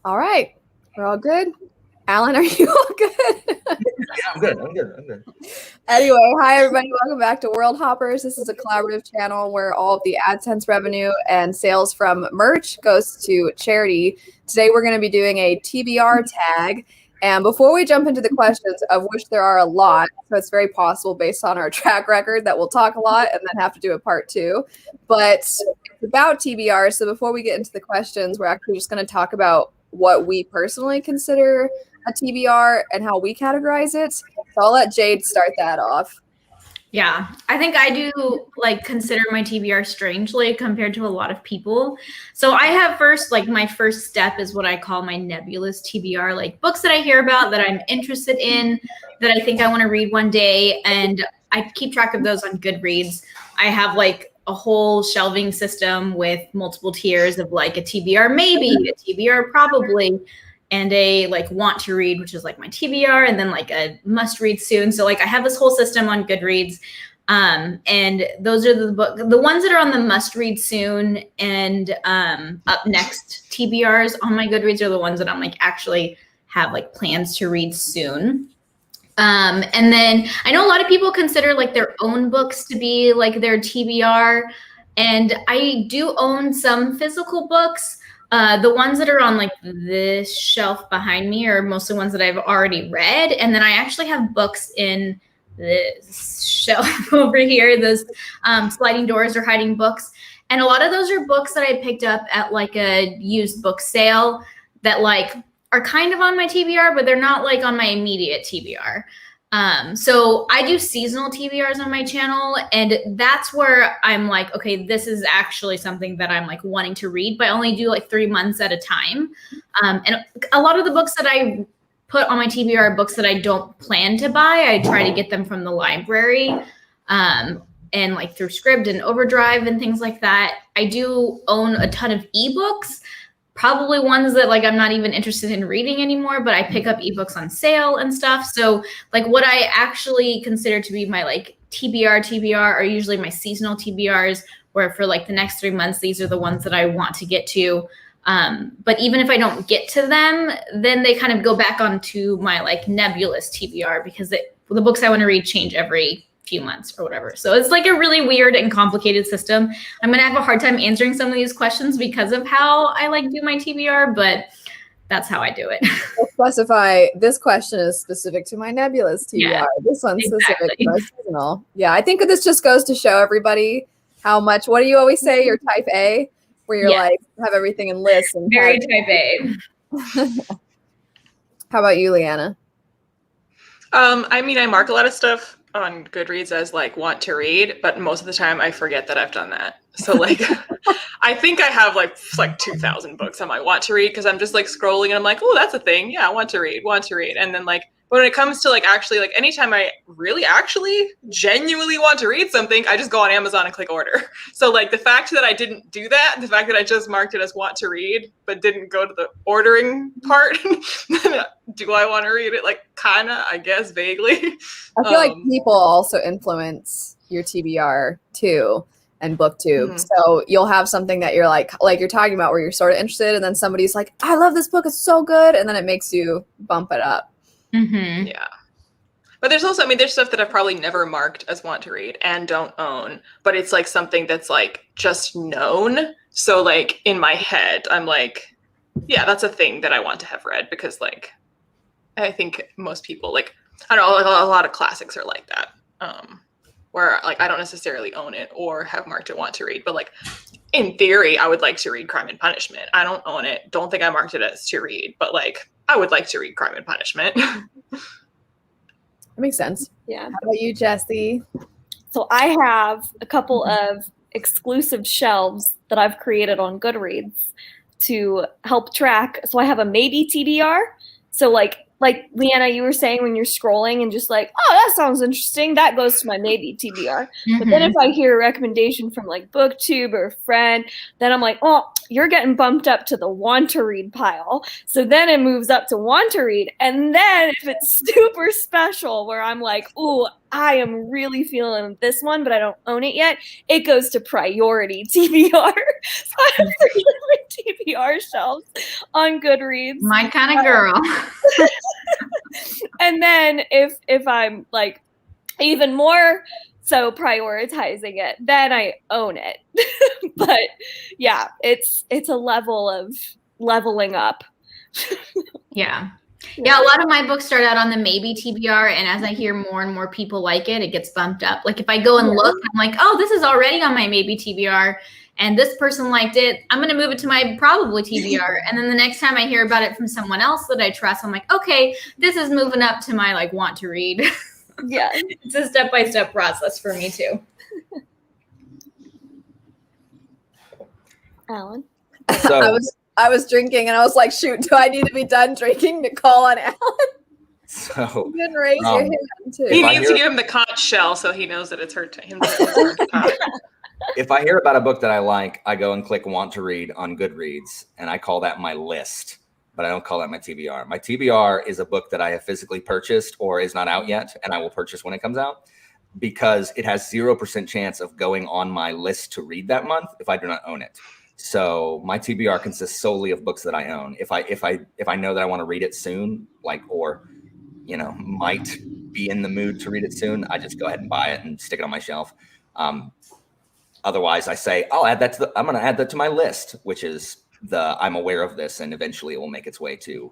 All right. We're all good. Alan, are you all good? Yeah, I'm good. Anyway, hi everybody. Welcome back to Worldhoppers. This is a collaborative channel where all of the AdSense revenue and sales from merch goes to charity. Today we're going to be doing a TBR tag. And before we jump into the questions, of which there are a lot, so it's very possible based on our track record that we'll talk a lot and then have to do a part 2. But it's about TBR. So before we get into the questions, we're actually just going to talk about what we personally consider a TBR and how we categorize it. So I'll let Jade start that off. Yeah, I think I do consider my TBR strangely compared to a lot of people. So I have my first step is what I call my nebulous TBR, like books that I hear about that I'm interested in, that I think I want to read one day. And I keep track of those on Goodreads. I have a whole shelving system with multiple tiers of a TBR maybe, a TBR probably, and a want to read, which is my TBR, and then a must read soon. So I have this whole system on Goodreads. And those are the ones that are on the must read soon and up next TBRs on my Goodreads are the ones that I'm actually have plans to read soon. And then I know a lot of people consider their own books to be their TBR. And I do own some physical books. The ones that are on this shelf behind me are mostly ones that I've already read. And then I actually have books in this shelf over here, those sliding doors or hiding books. And a lot of those are books that I picked up at a used book sale that are kind of on my TBR, but they're not on my immediate TBR. So I do seasonal TBRs on my channel, and that's where I'm okay, this is actually something that I'm wanting to read, but I only do 3 months at a time. And a lot of the books that I put on my TBR are books that I don't plan to buy. I try to get them from the library, and through Scribd and Overdrive and things like that. I do own a ton of ebooks. Probably ones that I'm not even interested in reading anymore, but I pick up ebooks on sale and stuff. So what I actually consider to be my TBR are usually my seasonal TBRs, where for the next 3 months, these are the ones that I want to get to. But even if I don't get to them, then they kind of go back onto my nebulous TBR because the books I want to read change every few months or whatever. So it's a really weird and complicated system. I'm going to have a hard time answering some of these questions because of how I do my TBR, but that's how I do it. I'll specify this question is specific to my nebulous TBR. Yeah, this one's specific to my seasonal. Yeah, I think this just goes to show everybody how much, what do you always say? You're type A, where you're have everything in lists. And very type A. How about you, Leanna? I mean, I mark a lot of stuff on Goodreads as want to read, but most of the time I forget that I've done that. So I think I have 2,000 books on my want to read because I'm just scrolling and I'm oh, that's a thing. Yeah, I want to read. And then but when it comes to actually anytime I really actually genuinely want to read something, I just go on Amazon and click order. So the fact that I didn't do that, the fact that I just marked it as want to read, but didn't go to the ordering part, do I want to read it? Kind of, I guess, vaguely. I feel people also influence your TBR too and booktube. Mm-hmm. So you'll have something that you're like you're talking about where you're sort of interested, and then somebody's I love this book, it's so good, and then it makes you bump it up. Mm-hmm. Yeah. But there's also, there's stuff that I've probably never marked as want to read and don't own, but it's something that's just known. So in my head, I'm yeah, that's a thing that I want to have read because I think most people I don't know, a lot of classics are like that. Where I don't necessarily own it or have marked it want to read, but in theory, I would like to read Crime and Punishment. I don't own it. Don't think I marked it as to read, but I would like to read Crime and Punishment. That makes sense. Yeah. How about you, Jessie? So I have a couple of exclusive shelves that I've created on Goodreads to help track. So I have a maybe TBR. So like Leanna, you were saying when you're scrolling and just like, oh, that sounds interesting, that goes to my maybe TBR. But then if I hear a recommendation from like BookTube or a friend, then I'm like, oh, you're getting bumped up to the want to read pile. So then it moves up to want to read. And then if it's super special where I'm like, ooh, I am really feeling this one, but I don't own it yet, it goes to priority TBR. So I have TBR shelves on Goodreads. My kind of girl. And then if I'm like even more so prioritizing it, then I own it. But yeah, it's a level of leveling up. Yeah. Yeah, a lot of my books start out on the maybe TBR, and as I hear more and more people like it, it gets bumped up. Like if I go and look, I'm like, oh, this is already on my maybe TBR, and this person liked it, I'm going to move it to my probably TBR. And then the next time I hear about it from someone else that I trust, I'm like, okay, this is moving up to my like want to read. Yeah. It's a step-by-step process for me too. Alan? So, I was drinking and I was like, shoot, do I need to be done drinking to call on Alan? so You didn't raise your hand too. He If I needs to hear- give him the conch shell so he knows that it's him. if I hear about a book that I like, I go and click want to read on Goodreads, and I call that my list, but I don't call that my TBR. My TBR is a book that I have physically purchased or is not out yet, and I will purchase when it comes out, because it has 0% chance of going on my list to read that month if I do not own it. So my TBR consists solely of books that I own. If I know that I want to read it soon, like, or, you know, might be in the mood to read it soon, I just go ahead and buy it and stick it on my shelf. Otherwise, I say, I'm going to add that to my list, which is I'm aware of this, and eventually it will make its way to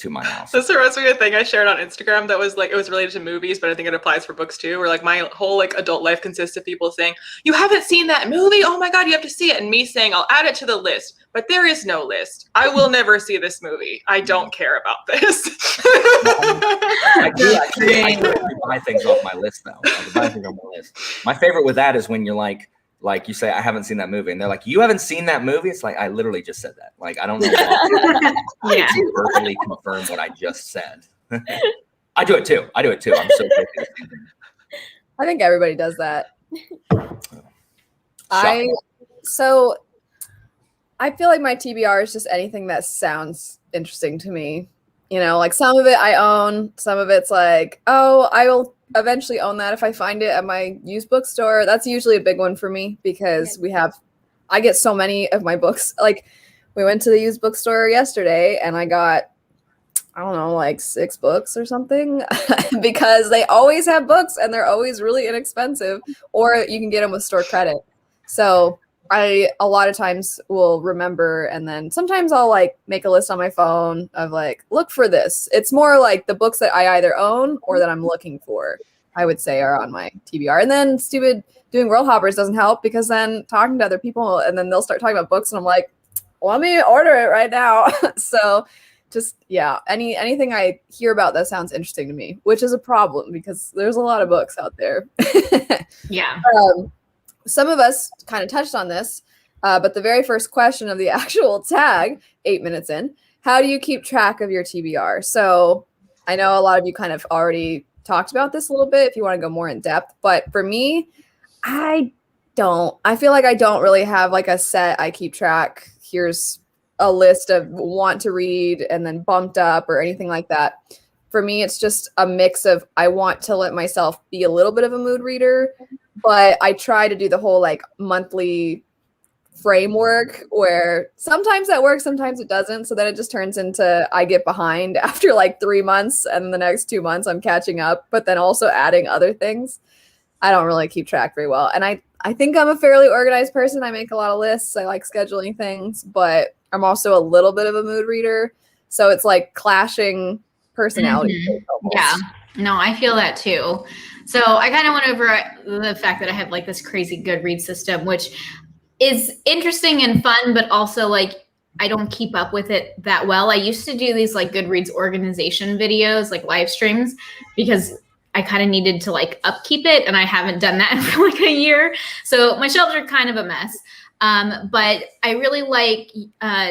my house. This reminds me of a thing I shared on Instagram that was like, it was related to movies, but I think it applies for books too, where like my whole like adult life consists of people saying, you haven't seen that movie? Oh my God, you have to see it. And me saying, I'll add it to the list, but there is no list. I will never see this movie. I don't care about this. I do actually buy things off my list though. I buy things off my list. My favorite with that is when you're like you say, I haven't seen that movie. And they're like, you haven't seen that movie? It's like, I literally just said that. Like, I don't know why Yeah. to verbally confirm what I just said. I do it too. I'm so guilty. I think everybody does that. I feel like my TBR is just anything that sounds interesting to me. You know, like some of it I own, some of it's like, oh, I will eventually own that if I find it at my used bookstore. That's usually a big one for me because I get so many of my books. Like we went to the used bookstore yesterday and I got, I don't know, like 6 books or something because they always have books and they're always really inexpensive, or you can get them with store credit. So I a lot of times will remember, and then sometimes I'll like make a list on my phone of like, look for this. It's more like the books that I either own or that I'm looking for, I would say, are on my TBR. And then doing Worldhoppers doesn't help because then talking to other people and then they'll start talking about books and I'm like, let me order it right now. So just, yeah, anything I hear about that sounds interesting to me, which is a problem because there's a lot of books out there. Yeah. Some of us kind of touched on this, but the very first question of the actual tag, 8 minutes in, how do you keep track of your TBR? So I know a lot of you kind of already talked about this a little bit if you want to go more in depth, but for me, I feel like I don't really have like a set I keep track. Here's a list of want to read and then bumped up or anything like that. For me, it's just a mix of I want to let myself be a little bit of a mood reader, but I try to do the whole like monthly framework where sometimes that works, sometimes it doesn't. So then it just turns into I get behind after like 3 months and the next 2 months I'm catching up, but then also adding other things. I don't really keep track very well. And I think I'm a fairly organized person. I make a lot of lists. I like scheduling things, but I'm also a little bit of a mood reader. So it's like clashing personality. Mm-hmm. Yeah. No, I feel that too. So I kind of went over the fact that I have like this crazy Goodreads system, which is interesting and fun, but also like I don't keep up with it that well. I used to do these like Goodreads organization videos, like live streams, because I kind of needed to like upkeep it, and I haven't done that for like a year. So my shelves are kind of a mess. But I really like,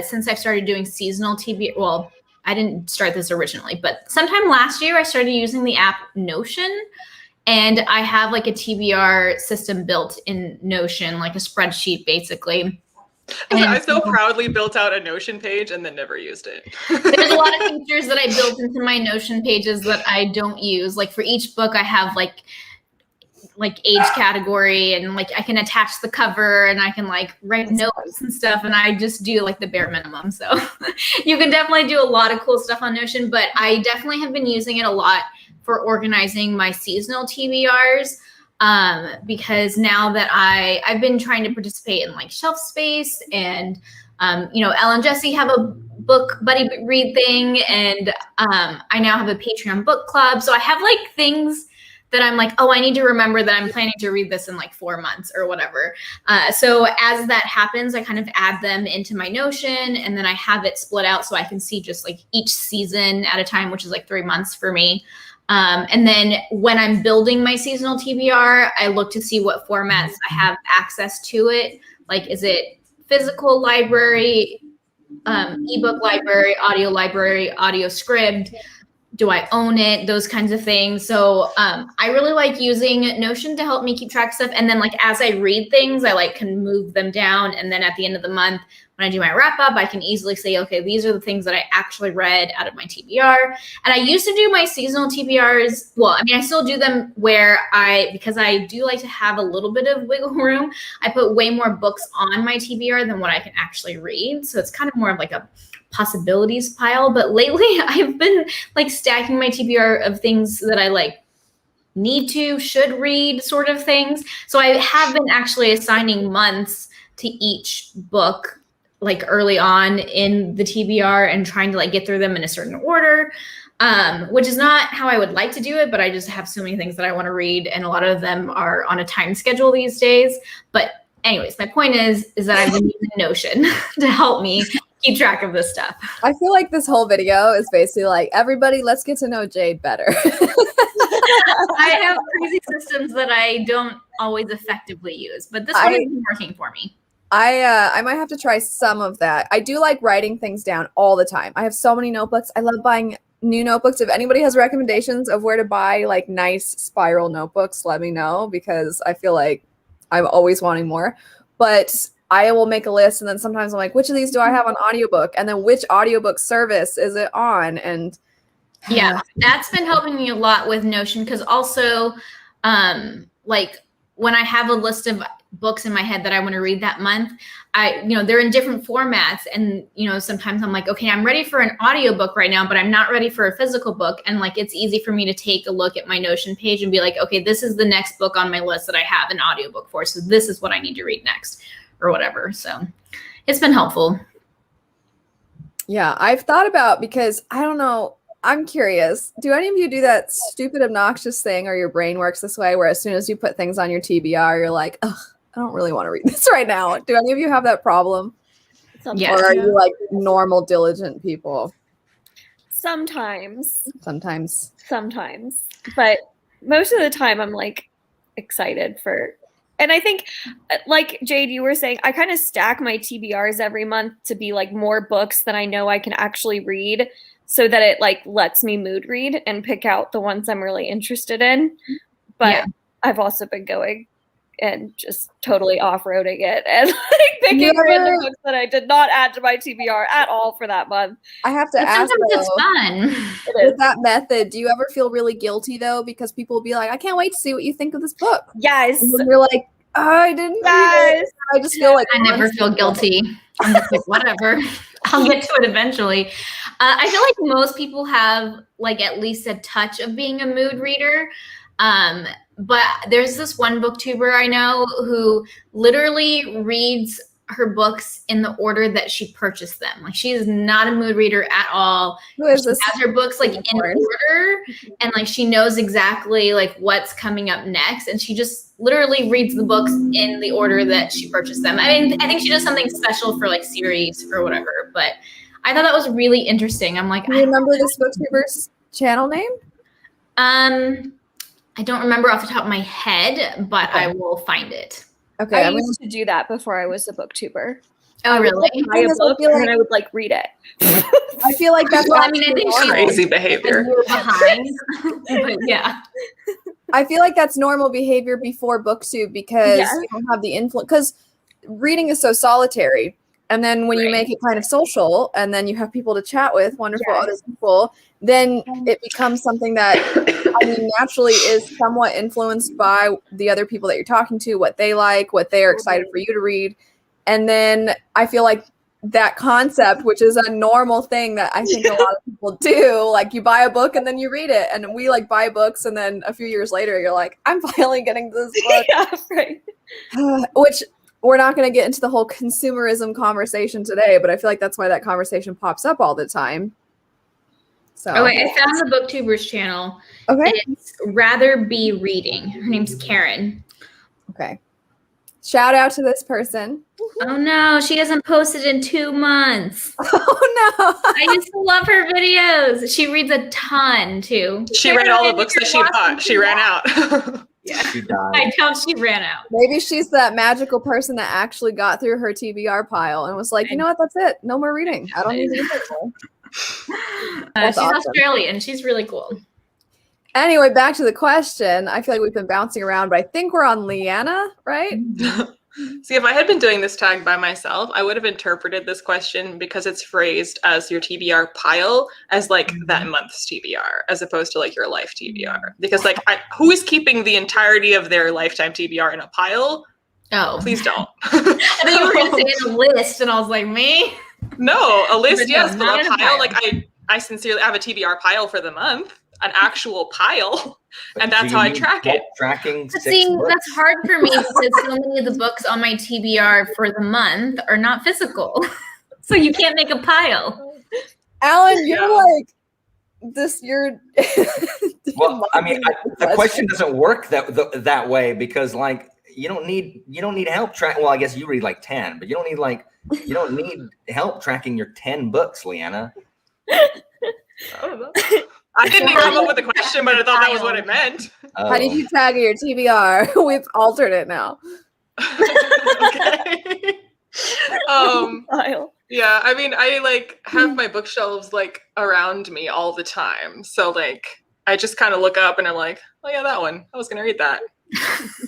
since I've started doing seasonal TBR, well, I didn't start this originally, but sometime last year I started using the app Notion, and I have like a TBR system built in Notion, like a spreadsheet basically. I so proudly built out a Notion page and then never used it. There's a lot of features that I built into my Notion pages that I don't use. Like for each book, I have like age category, and like I can attach the cover, and I can like write notes and stuff, and I just do like the bare minimum. So you can definitely do a lot of cool stuff on Notion, but I definitely have been using it a lot for organizing my seasonal TBRs. Because now that I've been trying to participate in like Shelf Space, and Elle and Jesse have a book buddy read thing, and I now have a Patreon book club. So I have like things that I'm like, oh, I need to remember that I'm planning to read this in like 4 months or whatever. So as that happens, I kind of add them into my Notion, and then I have it split out so I can see just like each season at a time, which is like 3 months for me. And then when I'm building my seasonal TBR, I look to see what formats I have access to it. Like, is it physical library, ebook library, audio script? Do I own it? Those kinds of things. So I really like using Notion to help me keep track of stuff. And then like as I read things, I like can move them down. And then at the end of the month, when I do my wrap up, I can easily say, okay, these are the things that I actually read out of my TBR. And I used to do my seasonal TBRs. Well, I mean, I still do them because I do like to have a little bit of wiggle room. I put way more books on my TBR than what I can actually read. So it's kind of more of like a possibilities pile. But lately I've been like stacking my TBR of things that I like should read sort of things. So I have been actually assigning months to each book like early on in the TBR and trying to like get through them in a certain order, which is not how I would like to do it, but I just have so many things that I want to read, and a lot of them are on a time schedule these days. But anyways, my point is that I've been using Notion to help me keep track of this stuff. I feel like this whole video is basically like, everybody, let's get to know Jade better. I have crazy systems that I don't always effectively use, but this one has been working for me. I might have to try some of that. I do like writing things down all the time. I have so many notebooks. I love buying new notebooks. If anybody has recommendations of where to buy like nice spiral notebooks, let me know, because I feel like I'm always wanting more. But I will make a list, and then sometimes I'm like, which of these do I have on audiobook? And then which audiobook service is it on? And yeah, that's been helping me a lot with Notion, because also like when I have a list of books in my head that I want to read that month, they're in different formats. And, sometimes I'm like, okay, I'm ready for an audiobook right now, but I'm not ready for a physical book. And like, it's easy for me to take a look at my Notion page and be like, okay, this is the next book on my list that I have an audiobook for. So this is what I need to read next or whatever. So it's been helpful. Yeah, I've thought about, because I don't know, I'm curious. Do any of you do that stupid, obnoxious thing, or your brain works this way, where as soon as you put things on your TBR, you're like, ugh, I don't really want to read this right now. Do any of you have that problem? Yes. Or are you like normal, diligent people? Sometimes. But most of the time I'm like excited for, and I think like Jade, you were saying, I kind of stack my TBRs every month to be like more books that I know I can actually read, so that it like lets me mood read and pick out the ones I'm really interested in. But yeah, I've also been going and just totally off-roading it and like picking random books that I did not add to my TBR at all for that month. I have to ask, it's fun. With that method, do you ever feel really guilty though? Because people will be like, I can't wait to see what you think of this book. Yes. And you're like, oh, I didn't. Yes. I just feel like I never feel guilty. I'm just like, whatever. I'll get to it eventually. I feel like most people have like at least a touch of being a mood reader. But there's this one booktuber I know who literally reads her books in the order that she purchased them. Like, she is not a mood reader at all. Who is she this? has her books like in order, and like she knows exactly like what's coming up next, and she just literally reads the books in the order that she purchased them. I mean, I think she does something special for like series or whatever, but I thought that was really interesting. I'm like, do you remember this booktuber's channel name? I don't remember off the top of my head, but I will find it. Okay, I used to do that before I was a booktuber. Oh, really? Buy a Because I book feel and like- then I would like read it. I feel like that's Well, I mean, I think actually she- normal. Crazy And behavior. you were behind. But yeah. I feel like that's normal behavior before BookTube because Yeah. you don't have the influence. Because reading is so solitary, and then when you Right. make it kind of social, and then you have people to chat with, wonderful Yes. other people, then it becomes something that I mean naturally is somewhat influenced by the other people that you're talking to, what they like, what they are excited for you to read, and then I feel like that concept, which is a normal thing that I think a lot of people do, like you buy a book and then you read it, and we like buy books and then a few years later you're like, I'm finally getting this book. Yeah, right. Which we're not going to get into the whole consumerism conversation today, but I feel like that's why that conversation pops up all the time. So Oh, wait, I found the BookTubers channel. okay, It's Rather Be Reading. Her name's Karen. okay. Shout out to this person. Oh no, she hasn't posted in 2 months. Oh no. I used to love her videos. She reads a ton too. She read all the books that she bought. She ran out. She died. I doubt she ran out. Maybe she's that magical person that actually got through her TBR pile and was like, you know what, that's it. No more reading. I don't need to read anymore. That's She's awesome. Australian. She's really cool. Anyway, back to the question. I feel like we've been bouncing around, but I think we're on Leanna, right? See, if I had been doing this tag by myself, I would have interpreted this question because it's phrased as your TBR pile as like that month's TBR, as opposed to like your life TBR. Because like, who is keeping the entirety of their lifetime TBR in a pile? Oh, Please don't. I thought you were going to say in a list, and I was like, me? No, a list, But no, yes, but not a in a pile. pile. Like I sincerely have a TBR pile for the month, an actual pile, and Do that's you how I need track help it. Tracking But 6 see, books? that's hard for me because so many of the books on my TBR for the month are not physical. So you can't make a pile. Alan, you're Yeah. like this. You're. Well, I mean, the question doesn't work that way because, like, you don't need help track. Well, I guess you read like 10, but you don't need help tracking your 10 books, Leanna. I don't know. I didn't even come up with the question, but I thought that was what it meant. How did Oh. you tag your TBR? We've altered it now. Okay. Pile. Yeah, I mean, I like have my bookshelves like around me all the time. So like I just kind of look up and I'm like, oh yeah, that one. I was gonna read that.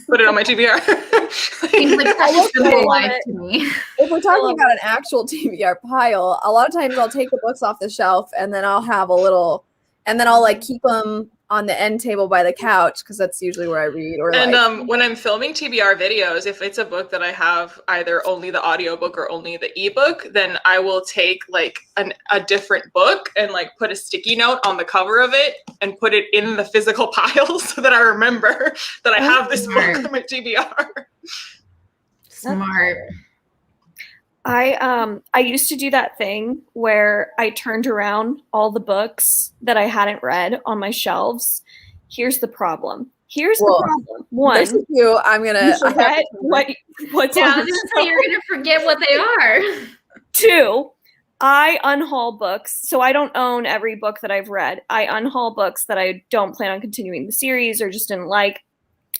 Put it on my TBR. Seems like such a I simple love life it. to me. If we're talking about an actual TBR pile, a lot of times I'll take the books off the shelf and then I'll have a little, and then I'll like keep them on the end table by the couch because that's usually where I read. Or And like, when I'm filming TBR videos, if it's a book that I have either only the audiobook or only the ebook, then I will take like a different book and like put a sticky note on the cover of it and put it in the physical pile so that I remember that I have this book on my TBR. Smart. I used to do that thing where I turned around all the books that I hadn't read on my shelves. Here's the problem. Whoa. One, this is you. I'm gonna. you I have forget to- what's Yeah, I on was the gonna say you're gonna forget what they are. Two, I unhaul books. So I don't own every book that I've read. I unhaul books that I don't plan on continuing the series or just didn't like.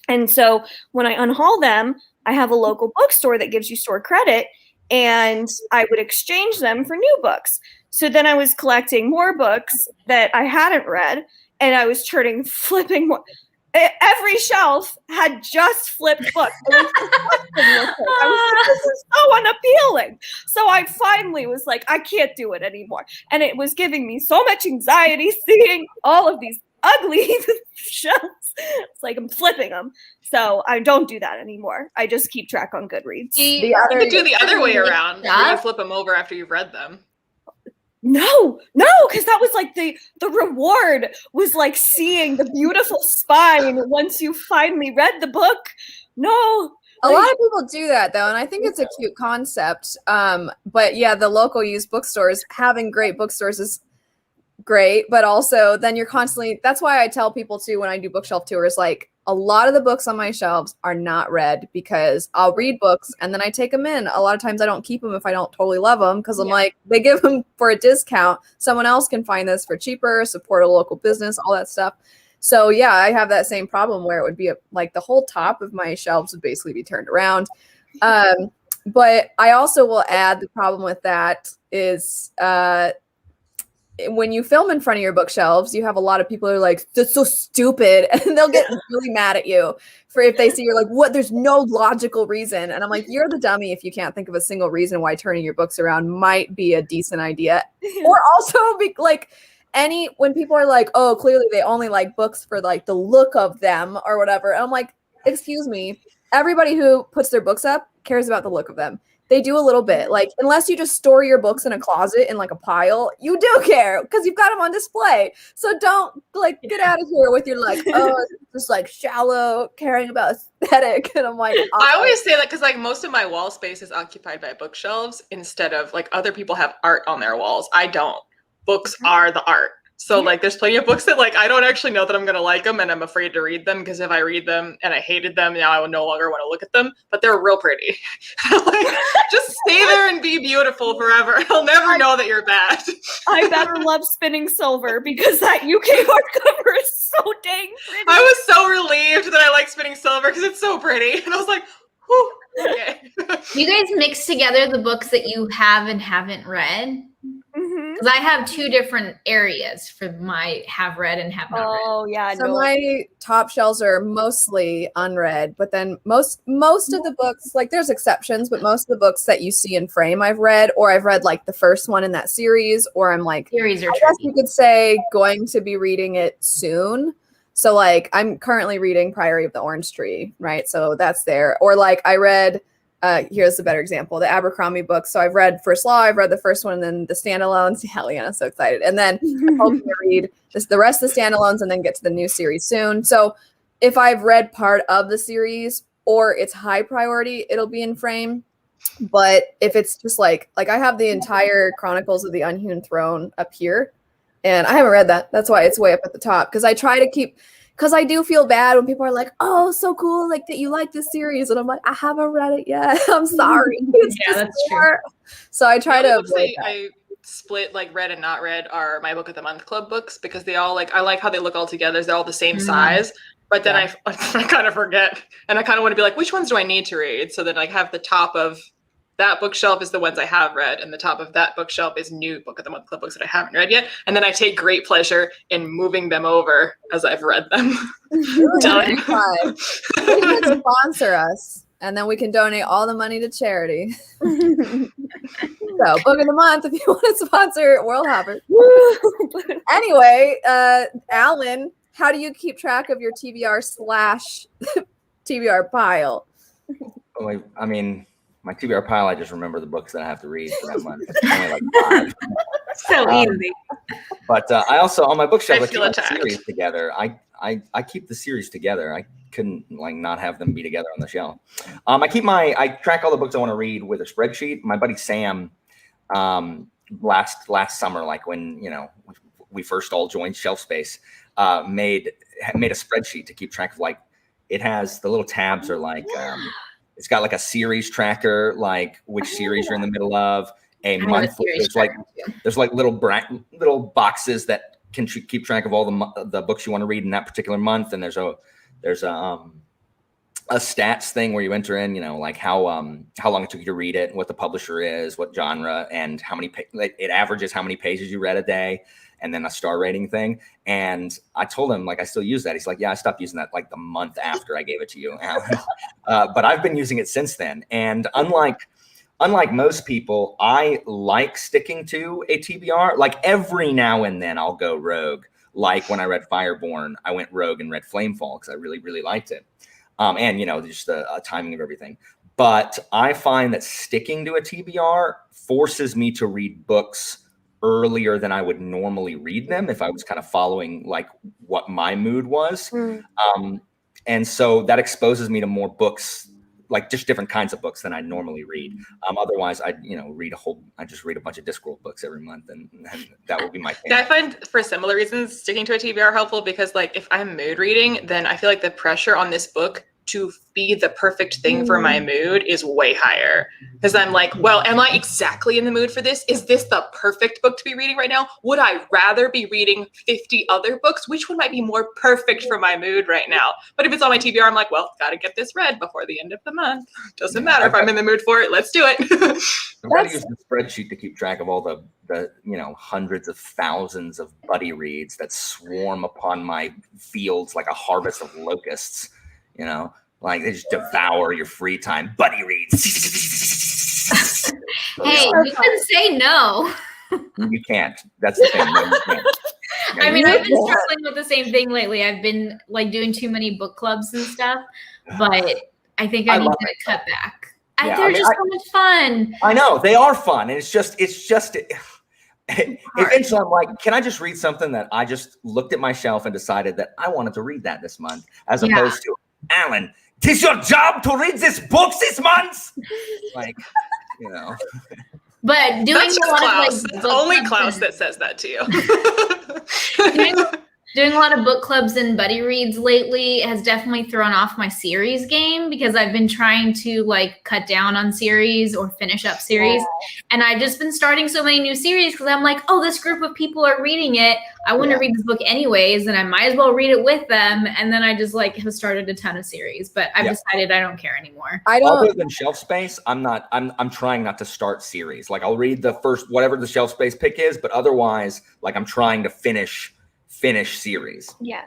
And so when I unhaul them, I have a local bookstore that gives you store credit, and I would exchange them for new books. So then I was collecting more books that I hadn't read, and I was flipping more. Every shelf had just flipped books. I was like, this is so unappealing. So I finally was like, I can't do it anymore. And it was giving me so much anxiety seeing all of these ugly shelves. It's like I'm flipping them. So I don't do that anymore. I just keep track on Goodreads. The You other, could do the other way around where you Yeah. flip them over after you've read them. No, because that was like the reward was like seeing the beautiful spine once you finally read the book. No. a lot of people do that though, and I think it's a cute concept. But yeah, the local used bookstores, having great bookstores is great, but also then you're constantly, that's why I tell people too when I do bookshelf tours, like a lot of the books on my shelves are not read because I'll read books and then I take them in. A lot of times I don't keep them if I don't totally love them because I'm like, they give them for a discount. Someone else can find this for cheaper, support a local business, all that stuff. So yeah, I have that same problem where it would be like the whole top of my shelves would basically be turned around. But I also will add the problem with that is when you film in front of your bookshelves, you have a lot of people who are like, that's so stupid. And they'll get really mad at you for if they see you're like, what? There's no logical reason. And I'm like, you're the dummy if you can't think of a single reason why turning your books around might be a decent idea. Or also be like when people are like, oh, clearly they only like books for like the look of them or whatever. And I'm like, excuse me, everybody who puts their books up cares about the look of them. They do a little bit. Like, unless you just store your books in a closet in like a pile, you do care because you've got them on display. So don't like get out of here with your like, oh, it's just like shallow caring about aesthetic. And I'm like, I always say that because like most of my wall space is occupied by bookshelves instead of like other people have art on their walls. I don't. Books are the art. So like there's plenty of books that like I don't actually know that I'm gonna like them and I'm afraid to read them because if I read them and I hated them, now I will no longer want to look at them. But they're real pretty. Like, just stay there and be beautiful forever. I'll never know that you're bad. I better love Spinning Silver because that UK hardcover is so dang pretty. I was so relieved that I like Spinning Silver because it's so pretty. And I was like, whew, okay. You guys mix together the books that you have and haven't read? Because I have two different areas for my have read and have not read. Oh yeah. So my top shelves are mostly unread, but then most of the books, like there's exceptions, but most of the books that you see in frame I've read, or I've read like the first one in that series, or I'm like, Series are I guess you could say going to be reading it soon. So like I'm currently reading Priory of the Orange Tree, right? So that's there. Or like I read here's a better example, the Abercrombie books. So I've read First Law, I've read the first one, and then the standalones. Yeah, Leanna's so excited. And then I'm hoping to read the rest of the standalones and then get to the new series soon. So if I've read part of the series or it's high priority, it'll be in frame. But if it's just like I have the entire Chronicles of the Unhewn Throne up here, and I haven't read that. That's why it's way up at the top, because I try to keep. Because I do feel bad when people are like, oh, so cool, like that you like this series. And I'm like, I haven't read it yet. I'm sorry. Yeah, that's true. So I try to avoid that. I split like read and not read are my Book of the Month Club books because they all like, I like how they look all together. They're all the same size. But then I kind of forget. And I kind of want to be like, which ones do I need to read? So then I have the top of that bookshelf is the ones I have read, and the top of that bookshelf is new Book of the Month Club books that I haven't read yet. And then I take great pleasure in moving them over as I've read them. Done. You can sponsor us, and then we can donate all the money to charity. So, Book of the Month, if you want to sponsor Worldhoppers. Anyway, Alan, how do you keep track of your TBR/TBR pile? Oh, I mean, my TBR pile, I just remember the books that I have to read for that month. It's only like 5. So easy. But I also, on my bookshelf, I feel keep the attacked. series together. I keep the series together. I couldn't like not have them be together on the shelf. I track all the books I want to read with a spreadsheet. My buddy Sam, last summer, like when we first all joined Shelf Space, made a spreadsheet to keep track of, like, it has the little tabs are like it's got like a series tracker, like which series you're in the middle of, a month. There's like little boxes that can keep track of all the books you want to read in that particular month. And there's a stats thing where you enter in, like how long it took you to read it, what the publisher is, what genre, and how many it averages how many pages you read a day, and then a star rating thing. And I told him, like, I still use that. He's like, yeah, I stopped using that like the month after I gave it to you, Alan. But I've been using it since then. And unlike most people, I like sticking to a TBR. Like every now and then I'll go rogue. Like when I read Fireborn, I went rogue and read Flamefall because I really, really liked it. And just the timing of everything. But I find that sticking to a TBR forces me to read books earlier than I would normally read them if I was kind of following like what my mood was. And so that exposes me to more books, like just different kinds of books than I normally read. Otherwise I just read a bunch of Discworld books every month, and that would be my thing. I find for similar reasons sticking to a TBR helpful because like if I'm mood reading, then I feel like the pressure on this book to be the perfect thing for my mood is way higher. Because I'm like, well, am I exactly in the mood for this? Is this the perfect book to be reading right now? Would I rather be reading 50 other books? Which one might be more perfect for my mood right now? But if it's on my TBR, I'm like, well, gotta get this read before the end of the month. Doesn't matter if I'm in the mood for it. Let's do it. I'm going to use the spreadsheet to keep track of all the hundreds of thousands of buddy reads that swarm upon my fields like a harvest of locusts. Like they just devour your free time. Buddy reads. Hey, you can say no. You can't. That's the thing. No, you can't. I mean, I've been struggling with the same thing lately. I've been like doing too many book clubs and stuff, but I think I need to cut back. They're just so much fun. I know they are fun, and it's just. Eventually, I'm like, can I just read something that I just looked at my shelf and decided that I wanted to read that this month, as opposed to, Alan, 'tis your job to read this book this month. Like, But doing That's a lot Klaus. of like It's only Klaus that says that to you. doing a lot of book clubs and buddy reads lately has definitely thrown off my series game, because I've been trying to like cut down on series or finish up series. And I've just been starting so many new series because I'm like, oh, this group of people are reading it. I want to read this book anyways, and I might as well read it with them. And then I just like have started a ton of series, but I've decided I don't care anymore. Other than shelf space, I'm trying not to start series. Like I'll read the first, whatever the shelf space pick is, but otherwise, like I'm trying to finish series. Yeah.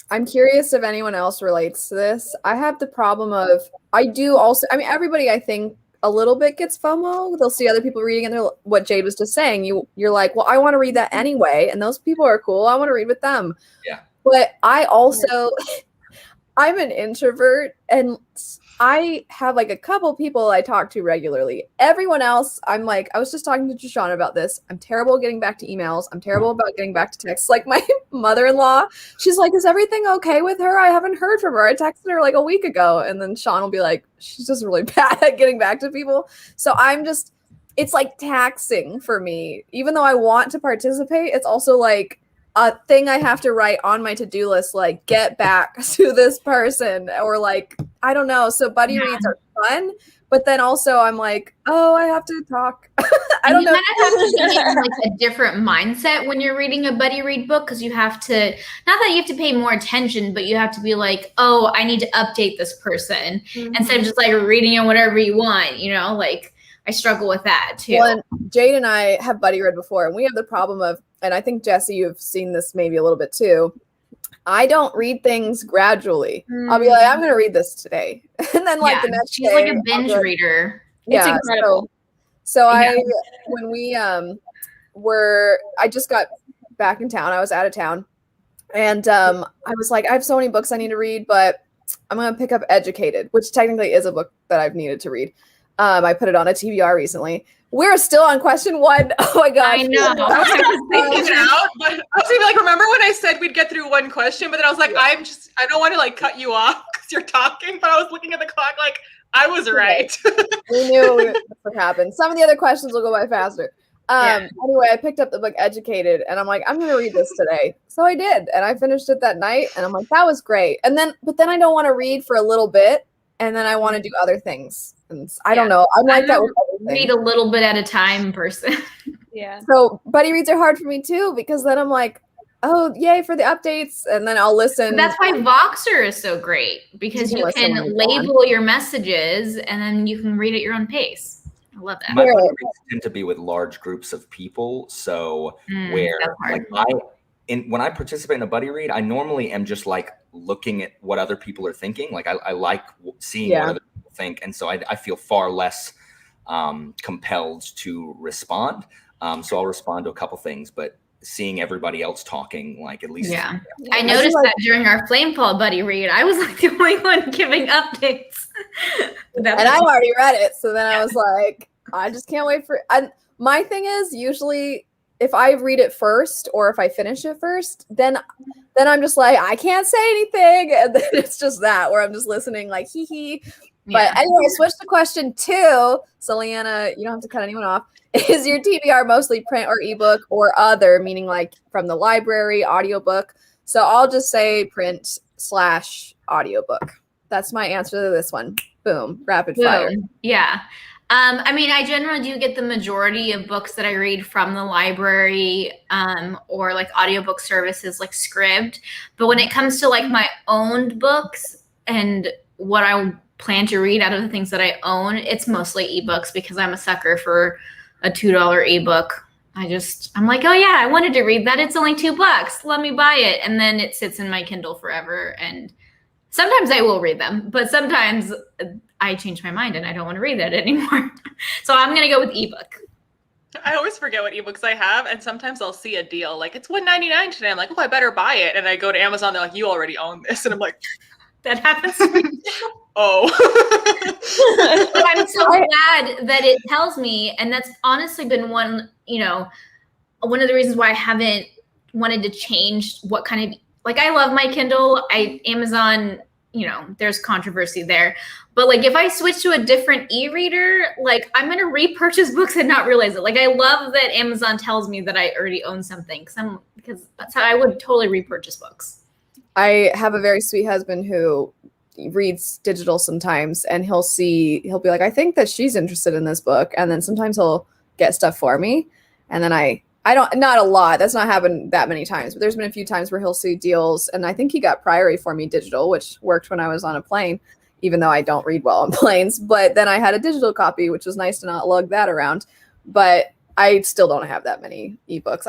I'm curious if anyone else relates to this. I have the problem of, everybody I think a little bit gets FOMO. They'll see other people reading and they're what Jade was just saying. You're like, well, I want to read that anyway. And those people are cool. I want to read with them. Yeah. But I also, I'm an introvert, and I have like a couple people I talk to regularly. Everyone else, I'm like, I was just talking to Shoshana about this. I'm terrible at getting back to emails. I'm terrible about getting back to texts. Like my mother-in-law, she's like, is everything okay with her? I haven't heard from her. I texted her like a week ago. And then Sean will be like, she's just really bad at getting back to people. So it's like taxing for me. Even though I want to participate, it's also like a thing I have to write on my to-do list, like get back to this person, or like, I don't know. So buddy reads are fun, but then also I'm like, oh, I have to talk. I don't know. You kind of have to be in like a different mindset when you're reading a buddy read book, because you have to, not that you have to pay more attention, but you have to be like, oh, I need to update this person instead of just like reading it whatever you want, like I struggle with that too. Well, Jade and I have buddy read before, and we have the problem of, and I think Jesse, you've seen this maybe a little bit too. I don't read things gradually. I'll be like, I'm going to read this today. And then like the next she's day, like a binge reader. It's incredible. So when we I just got back in town, I was out of town, and I was like, I have so many books I need to read, but I'm going to pick up Educated, which technically is a book that I've needed to read. I put it on a TBR recently. We're still on question 1. Oh my gosh. I know. I was thinking it out, but I was like, remember when I said we'd get through one question, but then I was like, I don't want to like cut you off because you're talking, but I was looking at the clock like I was right. We knew this would happen. Some of the other questions will go by faster. Anyway, I picked up the book Educated, and I'm like, I'm going to read this today. So I did, and I finished it that night, and I'm like, that was great. But then I don't want to read for a little bit, and then I want to do other things. And I don't know. I'm like that with everything. Read a little bit at a time person. Yeah. So buddy reads are hard for me too, because then I'm like, oh, yay for the updates. And then I'll listen. That's why Voxer is so great, because you can label your messages and then you can read at your own pace. I love that. My buddy reads tend to be with large groups of people. So when I participate in a buddy read, I normally am just like looking at what other people are thinking. Like I like seeing what other people think. And so I feel far less compelled to respond. So I'll respond to a couple things, but seeing everybody else talking, like at least. Yeah. I noticed that during our Flamefall buddy read, I was like the only one giving updates. And I already read it. So then I was like, I just can't wait for it. My thing is usually if I read it first or if I finish it first, then I'm just like, I can't say anything. And then it's just that where I'm just listening like, hee hee. But anyway, switch to question 2. So Leanna, you don't have to cut anyone off. Is your TBR mostly print or ebook or other, meaning like from the library, audiobook? So I'll just say print/audiobook. That's my answer to this one. Boom. Rapid fire. Yeah. I mean, I generally do get the majority of books that I read from the library or like audiobook services like Scribd. But when it comes to like my owned books and what I plan to read out of the things that I own, it's mostly ebooks because I'm a sucker for a $2 ebook. I'm like, oh yeah, I wanted to read that. It's only $2. Let me buy it. And then it sits in my Kindle forever. And sometimes I will read them, but sometimes I change my mind and I don't want to read that anymore. So I'm going to go with ebook. I always forget what ebooks I have, and sometimes I'll see a deal like it's $1.99 today. I'm like, oh, I better buy it. And I go to Amazon, they're like, you already own this. And I'm like, that happens to me. Oh. But I'm so glad that it tells me, and that's honestly been one of the reasons why I haven't wanted to change what kind of, like, I love my Kindle. Amazon, there's controversy there. But like if I switch to a different e-reader, like I'm going to repurchase books and not realize it. Like I love that Amazon tells me that I already own something because that's how I would totally repurchase books. I have a very sweet husband who reads digital sometimes, and he'll be like, I think that she's interested in this book. And then sometimes he'll get stuff for me. And then I don't, not a lot. That's not happened that many times, but there's been a few times where he'll see deals. And I think he got Priory for me digital, which worked when I was on a plane, even though I don't read well on planes. But then I had a digital copy, which was nice to not lug that around. But I still don't have that many ebooks.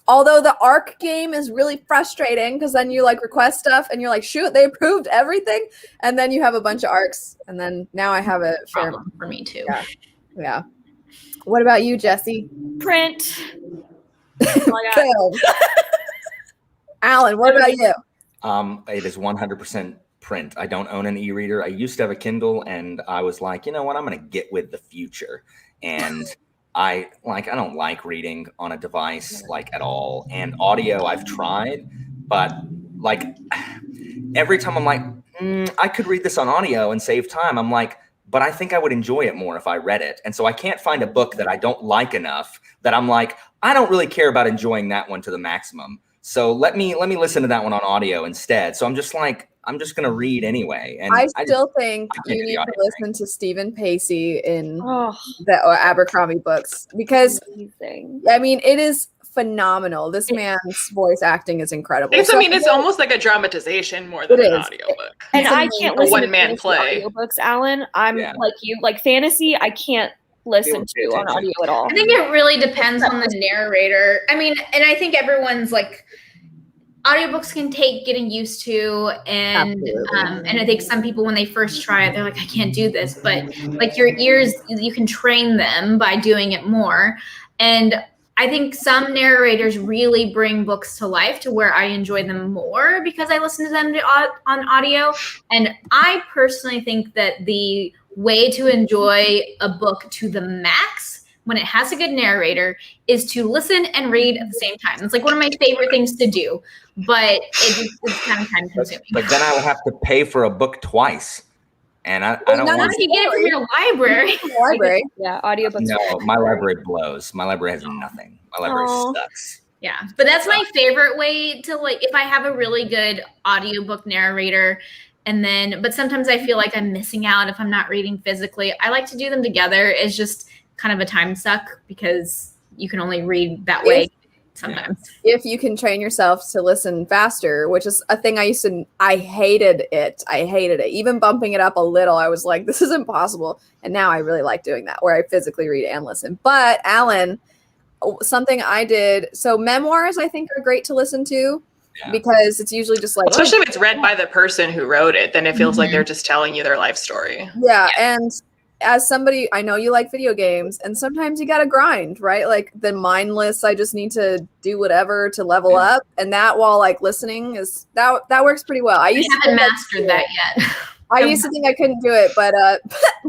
Although the ARC game is really frustrating because then you like request stuff and you're like, shoot, they approved everything. And then you have a bunch of ARCs. And then now I have a fair problem for me too. Yeah. What about you, Jesse? Print. Alan, what about you? It is 100% print. I don't own an e-reader. I used to have a Kindle, and I was like, you know what? I'm going to get with the future. And I don't like reading on a device like at all. And audio I've tried, but like every time I'm like, I could read this on audio and save time. I'm like, but I think I would enjoy it more if I read it. And so I can't find a book that I don't like enough that I'm like, I don't really care about enjoying that one to the maximum. So let me listen to that one on audio instead. So I'm just like, I'm just going to read anyway. And I still think you need to listen to Stephen Pacey in the Abercrombie books because, I mean, it is phenomenal. This man's voice acting is incredible. It's almost like a dramatization more than an audiobook. And I can't listen to one-man play audiobooks, Alan. I'm like you, like fantasy, I can't listen to on audio at all. I think it really depends on the narrator. I mean, and I think everyone's like, audiobooks can take getting used to, and I think some people when they first try it, they're like, I can't do this. But like your ears, you can train them by doing it more. And I think some narrators really bring books to life to where I enjoy them more because I listen to them on audio. And I personally think that the way to enjoy a book to the max when it has a good narrator is to listen and read at the same time. It's like one of my favorite things to do, but it's kind of time consuming. But then I will have to pay for a book twice. And I don't want to get it from your library. Yeah, audiobooks. No, my library blows. My library has nothing. My library sucks. Yeah, but that's my favorite way to, like, if I have a really good audiobook narrator, but sometimes I feel like I'm missing out if I'm not reading physically. I like to do them together. It's just kind of a time suck because you can only read that way sometimes. If you can train yourself to listen faster, which is a thing I hated it. Even bumping it up a little, I was like, this is impossible. And now I really like doing that where I physically read and listen. But Alan, something I did, so memoirs I think are great to listen to because it's usually just like, especially if it's read by the person who wrote it, then it feels like they're just telling you their life story. Yeah. And as somebody, I know you like video games, and sometimes you got to grind, right? Like the mindless, I just need to do whatever to level up. And that while like listening is that works pretty well. I haven't mastered that yet. I used to think I couldn't do it, but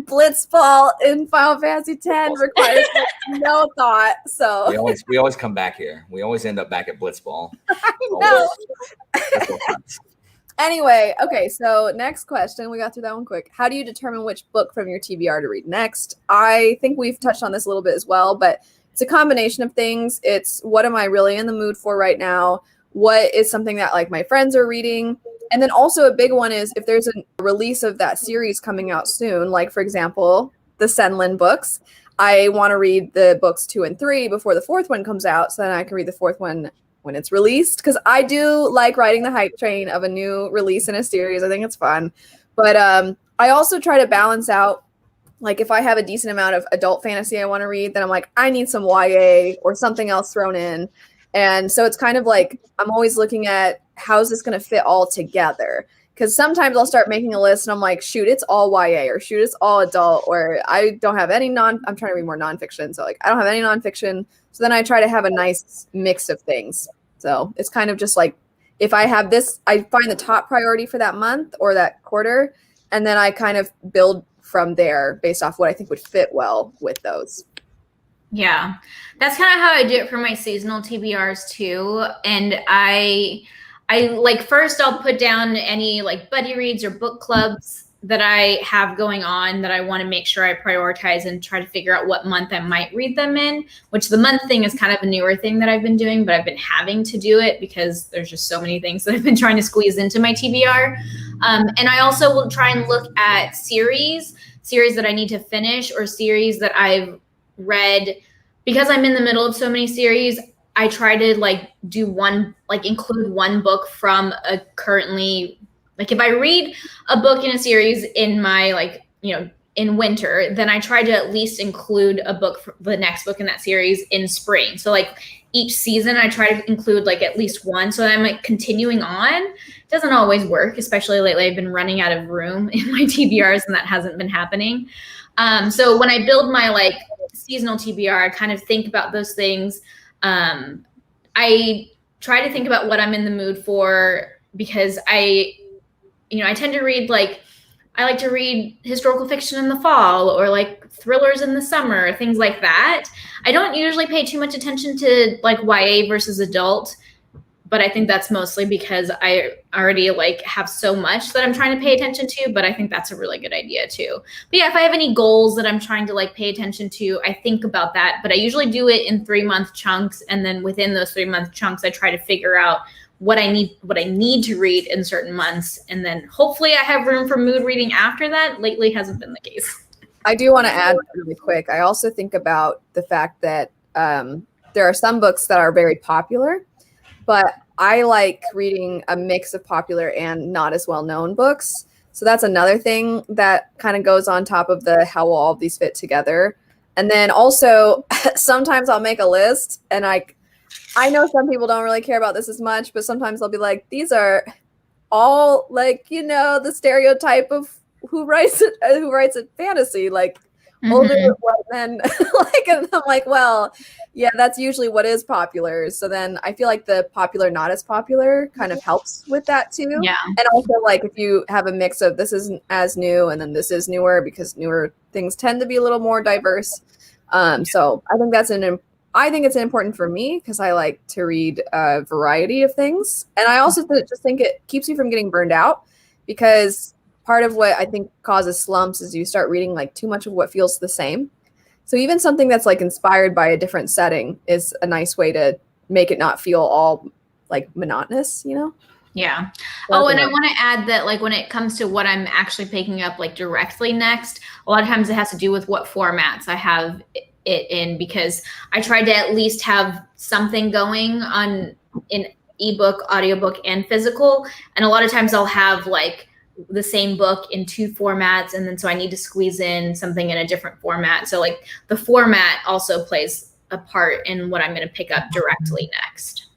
Blitzball in Final Fantasy X requires no thought. So we always come back here. We always end up back at Blitzball. I know. Anyway, okay, so next question. We got through that one quick. How do you determine which book from your TBR to read next? I think we've touched on this a little bit as well, but it's a combination of things. It's what am I really in the mood for right now? What is something that like my friends are reading? And then also a big one is if there's a release of that series coming out soon, like for example, the Senlin books, I want to read the books 2 and 3 before the 4th one comes out, so then I can read the 4th one when it's released. Because I do like riding the hype train of a new release in a series. I think it's fun. But I also try to balance out, like if I have a decent amount of adult fantasy I want to read, then I'm like, I need some YA or something else thrown in. And so it's kind of like I'm always looking at how's this going to fit all together. Because sometimes I'll start making a list and I'm like, shoot, it's all YA or shoot, it's all adult, or I don't have any I'm trying to read more nonfiction. So like I don't have any nonfiction. So then I try to have a nice mix of things. So it's kind of just like if I have this, I find the top priority for that month or that quarter. And then I kind of build from there based off what I think would fit well with those. Yeah, that's kind of how I do it for my seasonal TBRs too. And I like first I'll put down any like buddy reads or book clubs that I have going on that I want to make sure I prioritize and try to figure out what month I might read them in, which the month thing is kind of a newer thing that I've been doing, but I've been having to do it because there's just so many things that I've been trying to squeeze into my TBR. And I also will try and look at series that I need to finish or series that I've read. Because I'm in the middle of so many series, I try to like do one, like include one book from a currently, like if I read a book in a series in my like, you know, in winter, then I try to at least include a book for the next book in that series in spring. So like each season I try to include like at least one. So I'm like continuing on. It doesn't always work, especially lately. I've been running out of room in my TBRs and that hasn't been happening. So when I build my like seasonal TBR, I kind of think about those things. I try to think about what I'm in the mood for because I tend to read like, I like to read historical fiction in the fall or like thrillers in the summer, things like that. I don't usually pay too much attention to like YA versus adult, but I think that's mostly because I already like have so much that I'm trying to pay attention to, but I think that's a really good idea too. But yeah, if I have any goals that I'm trying to like pay attention to, I think about that, but I usually do it in 3-month chunks. And then within those 3-month chunks, I try to figure out what I need to read in certain months. And then hopefully I have room for mood reading after that. Lately hasn't been the case. I do want to add really quick. I also think about the fact that there are some books that are very popular, but I like reading a mix of popular and not as well-known books. So that's another thing that kind of goes on top of the how will all of these fit together. And then also sometimes I'll make a list and I know some people don't really care about this as much, but sometimes I'll be like, these are all like, you know, the stereotype of who writes a fantasy, like older white men. Like, and I'm like, well, yeah, that's usually what is popular. So then I feel like the popular, not as popular kind of helps with that too. Yeah. And also like if you have a mix of this isn't as new and then this is newer because newer things tend to be a little more diverse. So I think it's important for me because I like to read a variety of things. And I also just think it keeps you from getting burned out because part of what I think causes slumps is you start reading like too much of what feels the same. So even something that's like inspired by a different setting is a nice way to make it not feel all like monotonous, you know? Yeah. Oh, and I want to add that like when it comes to what I'm actually picking up like directly next, a lot of times it has to do with what formats I have it in because I tried to at least have something going on in ebook, audiobook, and physical. And a lot of times I'll have like the same book in 2 formats. And then so I need to squeeze in something in a different format. So like the format also plays a part in what I'm going to pick up directly next.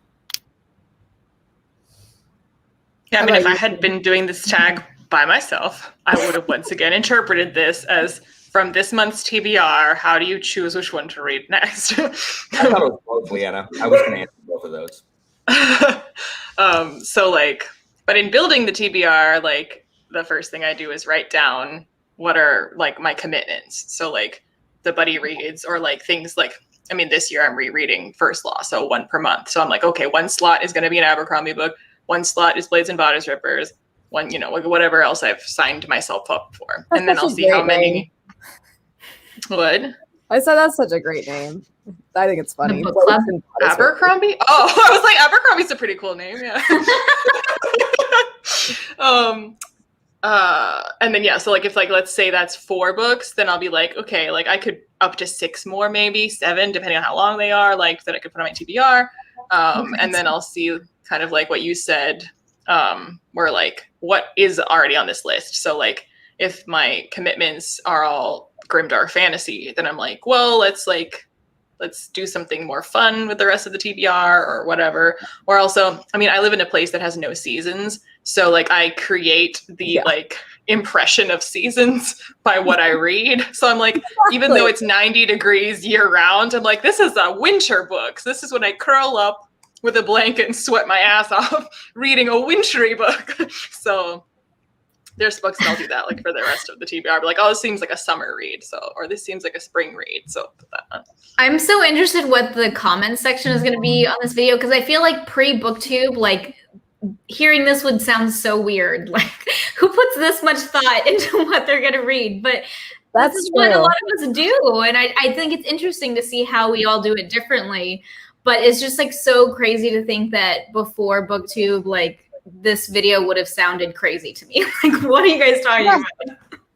Yeah, I mean, if I had been doing this tag by myself, I would have once again interpreted this as from this month's TBR, how do you choose which one to read next? I thought it was both, Leanna. I was going to answer both of those. So like, but in building the TBR, like the first thing I do is write down what are like my commitments. So like the buddy reads or like things like, I mean, this year I'm rereading First Law, so 1 per month. So I'm like, okay, 1 slot is going to be an Abercrombie book. 1 slot is Blades and Bodice Rippers. 1, you know, like whatever else I've signed myself up for. And then I'll see how many. What? I said that's such a great name. I think it's funny. The book club? Abercrombie? Oh, I was like, Abercrombie's a pretty cool name, yeah. And then so like if like let's say that's 4 books, then I'll be like, okay, like I could up to 6 more, maybe 7, depending on how long they are, like that I could put on my TBR. And then I'll see kind of like what you said, where like what is already on this list. So like if my commitments are all grimdark fantasy, then I'm like, well, let's do something more fun with the rest of the TBR or whatever. Or also, I mean, I live in a place that has no seasons. So like I create the like impression of seasons by what I read. So I'm like, even though it's 90 degrees year round, I'm like, this is a winter book. So this is when I curl up with a blanket and sweat my ass off reading a wintry book. So there's books that I'll do that like for the rest of the TBR. But like, oh, this seems like a summer read. So, or this seems like a spring read. So put that on. I'm so interested what the comments section is going to be on this video, because I feel like pre-booktube, like hearing this would sound so weird. Like, who puts this much thought into what they're going to read? But That's this is true. what a lot of us do. And I think it's interesting to see how we all do it differently. But it's just like so crazy to think that before booktube, like this video would have sounded crazy to me. Like, what are you guys talking about?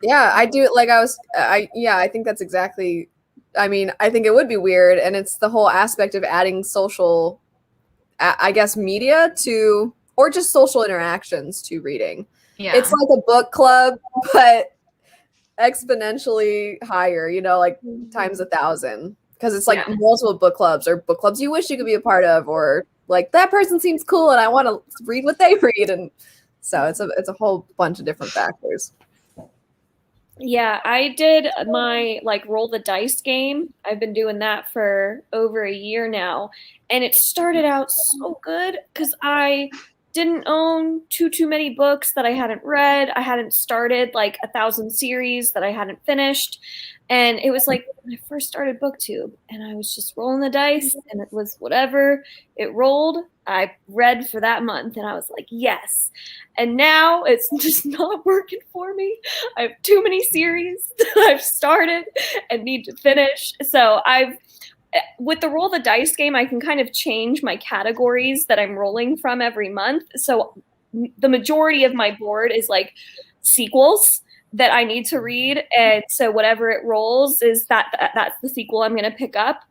Yeah, I do. Like I think that's exactly, I mean, I think it would be weird. And it's the whole aspect of adding social, I guess, media to, or just social interactions to reading. Yeah. It's like a book club, but exponentially higher, you know, like times 1,000. Because it's like multiple book clubs, or book clubs you wish you could be a part of, or like that person seems cool and I want to read what they read. And so it's a whole bunch of different factors. Yeah, I did my like roll the dice game. I've been doing that for over a year now. And it started out so good because I didn't own too many books that I hadn't read. I hadn't started like 1,000 series that I hadn't finished. And it was like when I first started BookTube, and I was just rolling the dice, and it was whatever it rolled. I read for that month, and I was like, yes. And now it's just not working for me. I have too many series that I've started and need to finish. So with the roll the dice game, I can kind of change my categories that I'm rolling from every month. So the majority of my board is like sequels that I need to read. And so whatever it rolls is that's the sequel I'm going to pick up.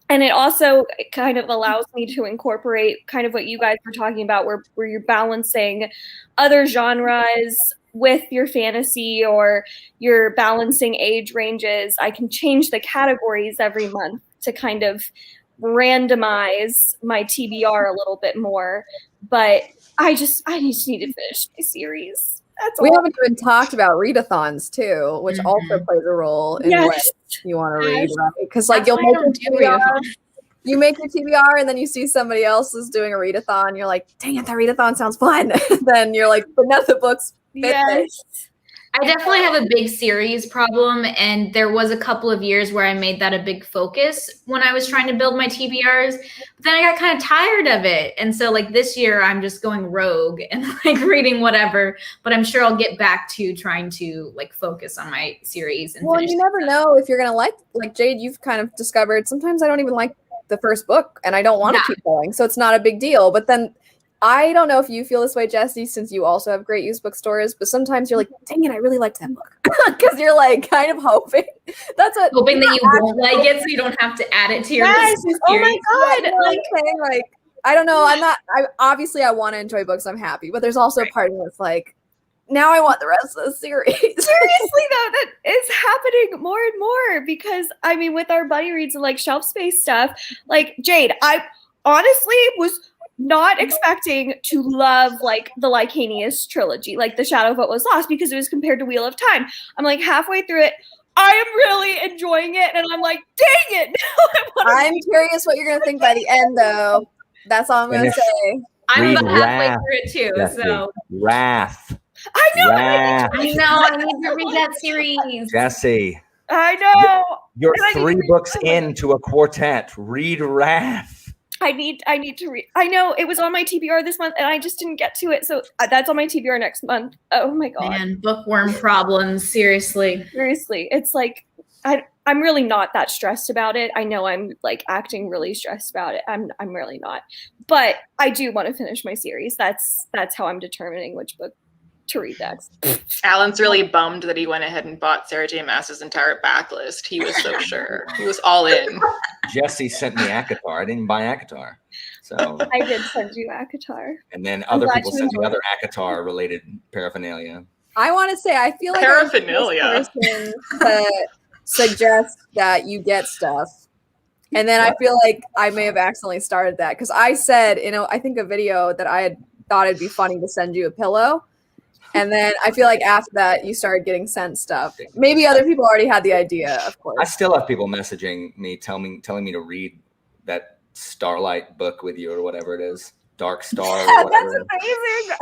And it also kind of allows me to incorporate kind of what you guys were talking about, where you're balancing other genres with your fantasy, or you're balancing age ranges. I can change the categories every month to kind of randomize my TBR a little bit more. But I just need to finish my series. We haven't even talked about readathons too, which also plays a role in what you want to read, right? Because like you'll make your TBR, you make your TBR, and then you see somebody else is doing a readathon. You're like, dang it, that readathon sounds fun. Then you're like, but none of the books fit this. I definitely have a big series problem, and there was a couple of years where I made that a big focus when I was trying to build my TBRs, but then I got kind of tired of it. And so like this year I'm just going rogue and like reading whatever, but I'm sure I'll get back to trying to like focus on my series. And well, you never know if you're going to like Jade, you've kind of discovered sometimes I don't even like the first book and I don't want to keep going. So it's not a big deal. But then I don't know if you feel this way, Jessie, since you also have great used bookstores, but sometimes you're like, dang it, I really liked that book. Because you're like kind of hoping. Hoping that you won't like it so you don't have to add it to your list. Oh my God. Like, I don't know. Obviously I want to enjoy books. I'm happy. But there's also a part of me that's like, now I want the rest of the series. Seriously, though, that is happening more and more because, I mean, with our buddy reads and like shelf space stuff, like Jade, I honestly was not expecting to love like the Lycanius trilogy, like The Shadow of What Was Lost, because it was compared to Wheel of Time. I'm like halfway through it. I am really enjoying it. And I'm like, dang it. I'm curious what you're going to think by the end, though. That's all I'm going to say. I'm about halfway through it, too. Jesse. So Wrath. I know. Wrath. I know. I need to read that series. Jesse. I know. You're 3 books into a quartet. Read Wrath. I need to read. I know it was on my TBR this month and I just didn't get to it. So that's on my TBR next month. Oh my God. Man, bookworm problems. Seriously. It's like, I'm really not that stressed about it. I know I'm like acting really stressed about it. I'm really not. But I do want to finish my series. That's how I'm determining which book to read next. Alan's really bummed that he went ahead and bought Sarah J. Maas's entire backlist. He was so sure. He was all in. Jesse sent me ACOTAR. I didn't buy ACOTAR. So I did send you ACOTAR. and then I'm other glad people you sent me enjoyed other ACOTAR related paraphernalia. I want to say I feel like I'm the Paraphernalia. first person to suggest that you get stuff, and then I feel like I may have accidentally started that because I said, I think a video that I had thought it'd be funny to send you a pillow, and then I feel like after that you started getting sent stuff. Maybe other people already had the idea, of course. I still have people messaging me, telling me to read that Starlight book with you or whatever it is. Dark Star. Or That's whatever. amazing.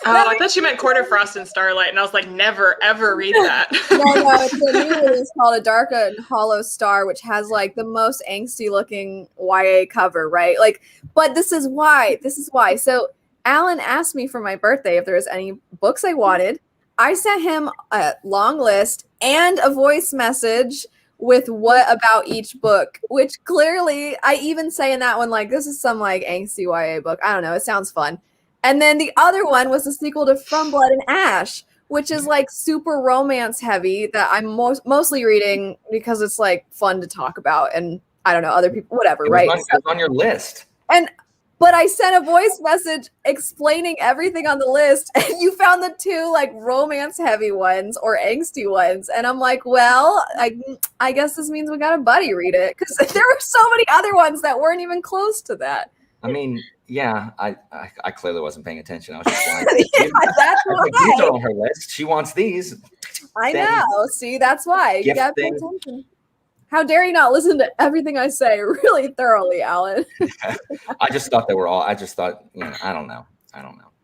Oh, I thought you meant Quarter Frost and Starlight, and I was like, never, ever read that. No, it's a new release called A Dark and Hollow Star, which has like the most angsty looking YA cover, right? Like, but this is why. So Alan asked me for my birthday if there was any books I wanted. I sent him a long list and a voice message with what about each book, which clearly I even say in that one, like, this is some like angsty YA book. I don't know. It sounds fun. And then the other one was the sequel to From Blood and Ash, which is like super romance heavy that I'm mostly reading because it's like fun to talk about. And I don't know, other people, whatever, right? It was on your list. But I sent a voice message explaining everything on the list, and you found the two like romance heavy ones or angsty ones. And I'm like, well, I guess this means we got to buddy read it because there were so many other ones that weren't even close to that. I mean, yeah, I clearly wasn't paying attention. I was just like, That's why. these are on her list. She wants these. I know. See, that's why. You got to pay attention. How dare you not listen to everything I say really thoroughly, Alan? I just thought they were all. I just thought, I don't know.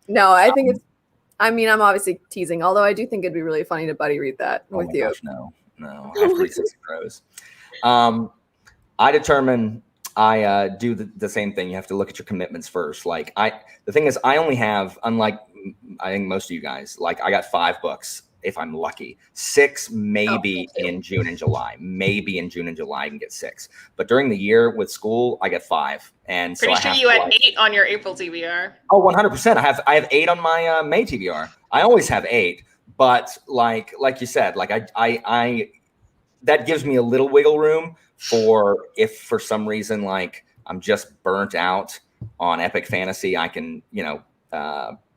No, I think it's. I mean, I'm obviously teasing, although I do think it'd be really funny to buddy read that with you. Gosh, no. I have 360 Pros. I determine. I do the same thing. You have to look at your commitments first. Like the thing is, I only have, unlike I think most of you guys, like I got 5 books if I'm lucky. 6 maybe in June and July. Maybe in June and July I can get 6. But during the year with school, I get 5. And pretty so sure you had 8 on your April TBR. Oh, 100%. I have 8 on my May TBR. I always have 8, but like you said, like I that gives me a little wiggle room for if for some reason like I'm just burnt out on epic fantasy, I can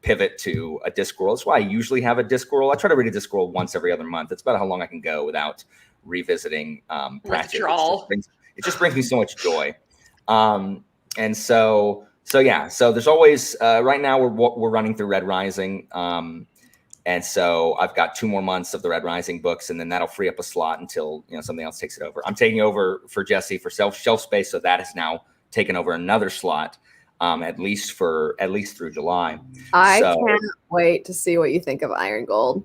pivot to a Discworld. That's why I usually have a Discworld. I try to read a Discworld once every other month. It's about how long I can go without revisiting Pratchett. It just brings me so much joy. And so yeah. So there's always right now we're running through Red Rising. And so I've got 2 more months of the Red Rising books, and then that'll free up a slot until something else takes it over. I'm taking over for Jesse for shelf space, so that has now taken over another slot. At least through July. I can't wait to see what you think of Iron Gold.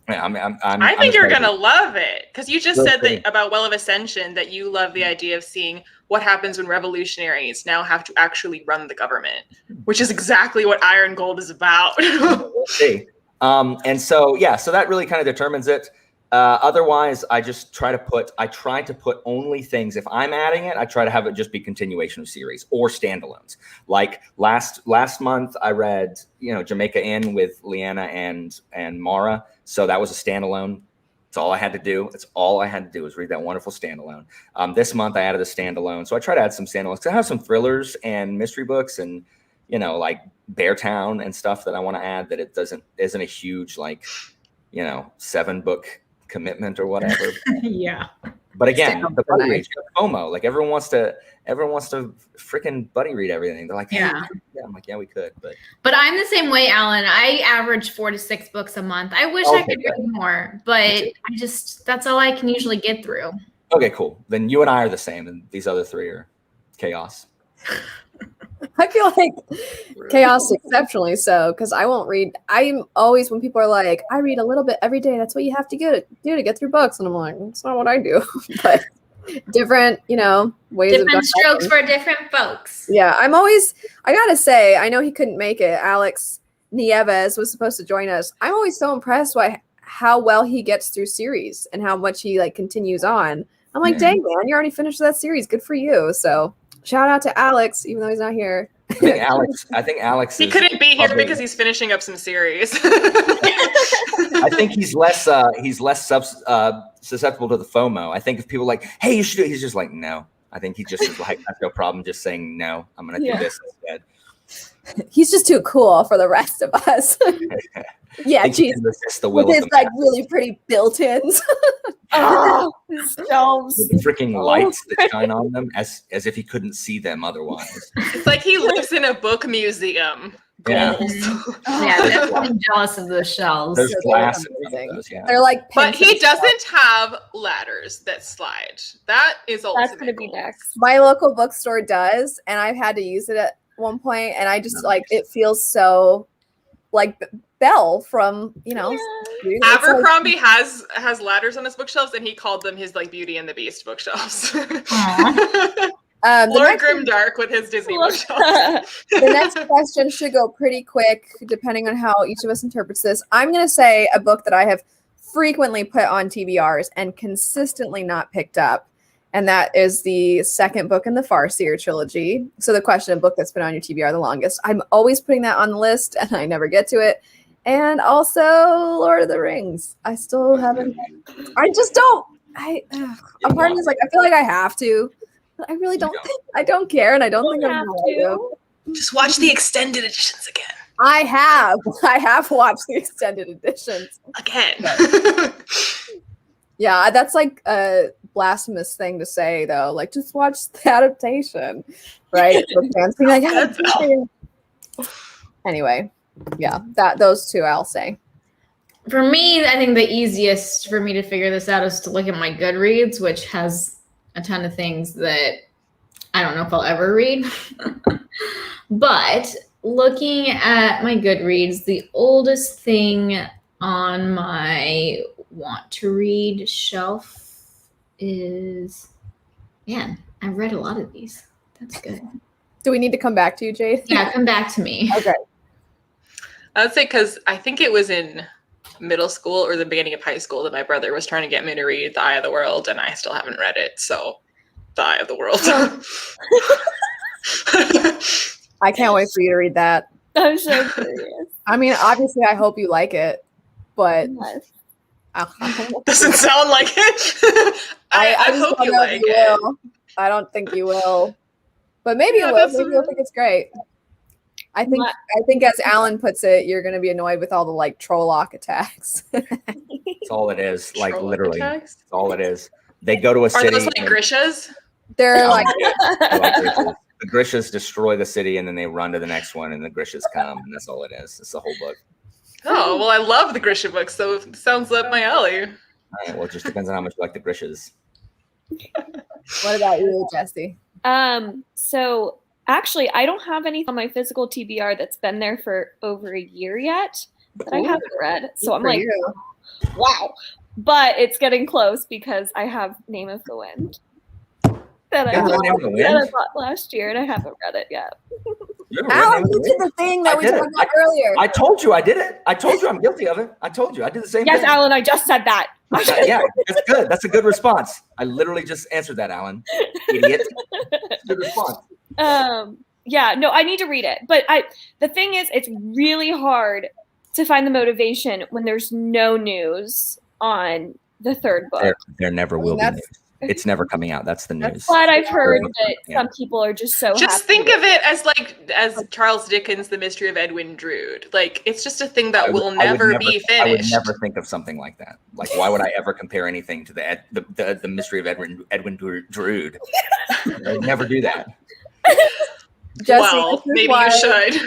Yeah, I think you're gonna love it because you just said that about Well of Ascension that you love the idea of seeing what happens when revolutionaries now have to actually run the government, which is exactly what Iron Gold is about. We'll see. And so that really kind of determines it. Otherwise, I try to put only things. If I'm adding it, I try to have it just be continuation of series or standalones. Like last month, I read Jamaica Inn with Leanna and Mara. So that was a standalone. That's all I had to do. That's all I had to do was read that wonderful standalone. This month, I added a standalone. So I try to add some standalones because I have some thrillers and mystery books and like Beartown and stuff that I want to add that it isn't a huge 7-book commitment or whatever. Yeah. But again, the buddy reads, FOMO. Like everyone wants to freaking buddy read everything. They're like, hey, yeah. I'm like, yeah, we could, but I'm the same way, Alan. I average 4 to 6 books a month. I wish I could read more, but that's all I can usually get through. Okay, cool. Then you and I are the same, and these other 3 are chaos. I feel like chaos exceptionally so because I won't read. I'm always, when people are like, I read a little bit every day. That's what you have to do to get through books. And I'm like, that's not what I do. But different, ways different strokes for different folks. Yeah, I gotta say, I know he couldn't make it. Alex Nieves was supposed to join us. I'm always so impressed by how well he gets through series and how much he continues on. I'm like, dang, man, you already finished that series. Good for you. So shout out to Alex, even though he's not here. I think Alex He couldn't be here because he's finishing up some series. I think he's less susceptible to the FOMO. I think if people are like, hey, you should do it, he's just like, no. I think he just is like, I have no problem just saying no. I'm gonna do this instead. He's just too cool for the rest of us. Yeah, geez. With his like really pretty built-ins. His shelves. With the freaking lights that shine on them as if he couldn't see them otherwise. It's like he lives in a book museum. Yeah. I'm jealous of those shelves. There's glass in those, yeah. They're like, but he doesn't have ladders that slide. That is also that's gonna be next. My local bookstore does, and I've had to use it at one point, and I just like it feels so like Belle from Abercrombie has ladders on his bookshelves, and he called them his like Beauty and the Beast bookshelves. Laura Grimdark with his Disney bookshelves. The next question should go pretty quick, depending on how each of us interprets this. I'm going to say a book that I have frequently put on TBRs and consistently not picked up, and that is the second book in the Farseer trilogy. So the question, a book that's been on your TBR the longest. I'm always putting that on the list, and I never get to it. And also Lord of the Rings. I still haven't. I just don't. A part of me is like, I feel like I have to. But I really don't think I don't care, and I don't think I'm going to. Just watch the extended editions again. I have watched the extended editions again. Yeah, that's like a blasphemous thing to say, though. Like, just watch the adaptation, right? Anyway, yeah, those two I'll say. For me, I think the easiest for me to figure this out is to look at my Goodreads, which has a ton of things that I don't know if I'll ever read. But looking at my Goodreads, the oldest thing on my want to read shelf is, man, I've read a lot of these. That's good. Do we need to come back to you, Jade? Yeah, come back to me. Okay. I would say because I think it was in middle school or the beginning of high school that my brother was trying to get me to read The Eye of the World, and I still haven't read it. So, The Eye of the World. I can't wait for you to read that. I'm so curious. I mean, obviously, I hope you like it, but doesn't sound like it. I hope you like it. Will. I don't think you will, but maybe you will. Maybe you'll think it's great. I think as Alan puts it, you're going to be annoyed with all the like Trolloc attacks. That's all it is. Like literally, that's all it is. They go to a city. Are those like Grishas? They're like the Grishas destroy the city, and then they run to the next one, and the Grishas come, and that's all it is. It's the whole book. Oh well, I love the Grisha books, so it sounds up my alley. All right, well, it just depends on how much you like the Grishas. What about you, Jesse? So actually, I don't have anything on my physical TBR that's been there for over a year yet that I haven't read. So I'm like, wow. But it's getting close because I have Name of the Wind that I bought last year, and I haven't read it yet. Alan, you did the thing that we talked about earlier. I told you I did it. I told you I'm guilty of it. I told you I did the same thing. Yes, Alan, I just said that. Yeah, that's good. That's a good response. I literally just answered that, Alan. Idiot. Good response. Yeah, no, I need to read it. But the thing is, it's really hard to find the motivation when there's no news on the third book. There never will be news. It's never coming out. That's the news. But I've heard that some people are just so just happy. Think of it as Charles Dickens' The Mystery of Edwin Drood. Like, it's just a thing that will never be finished. I would never think of something like that. Like, why would I ever compare anything to the Mystery of Edwin Drood? I'd never do that. Jesse, well, maybe you should.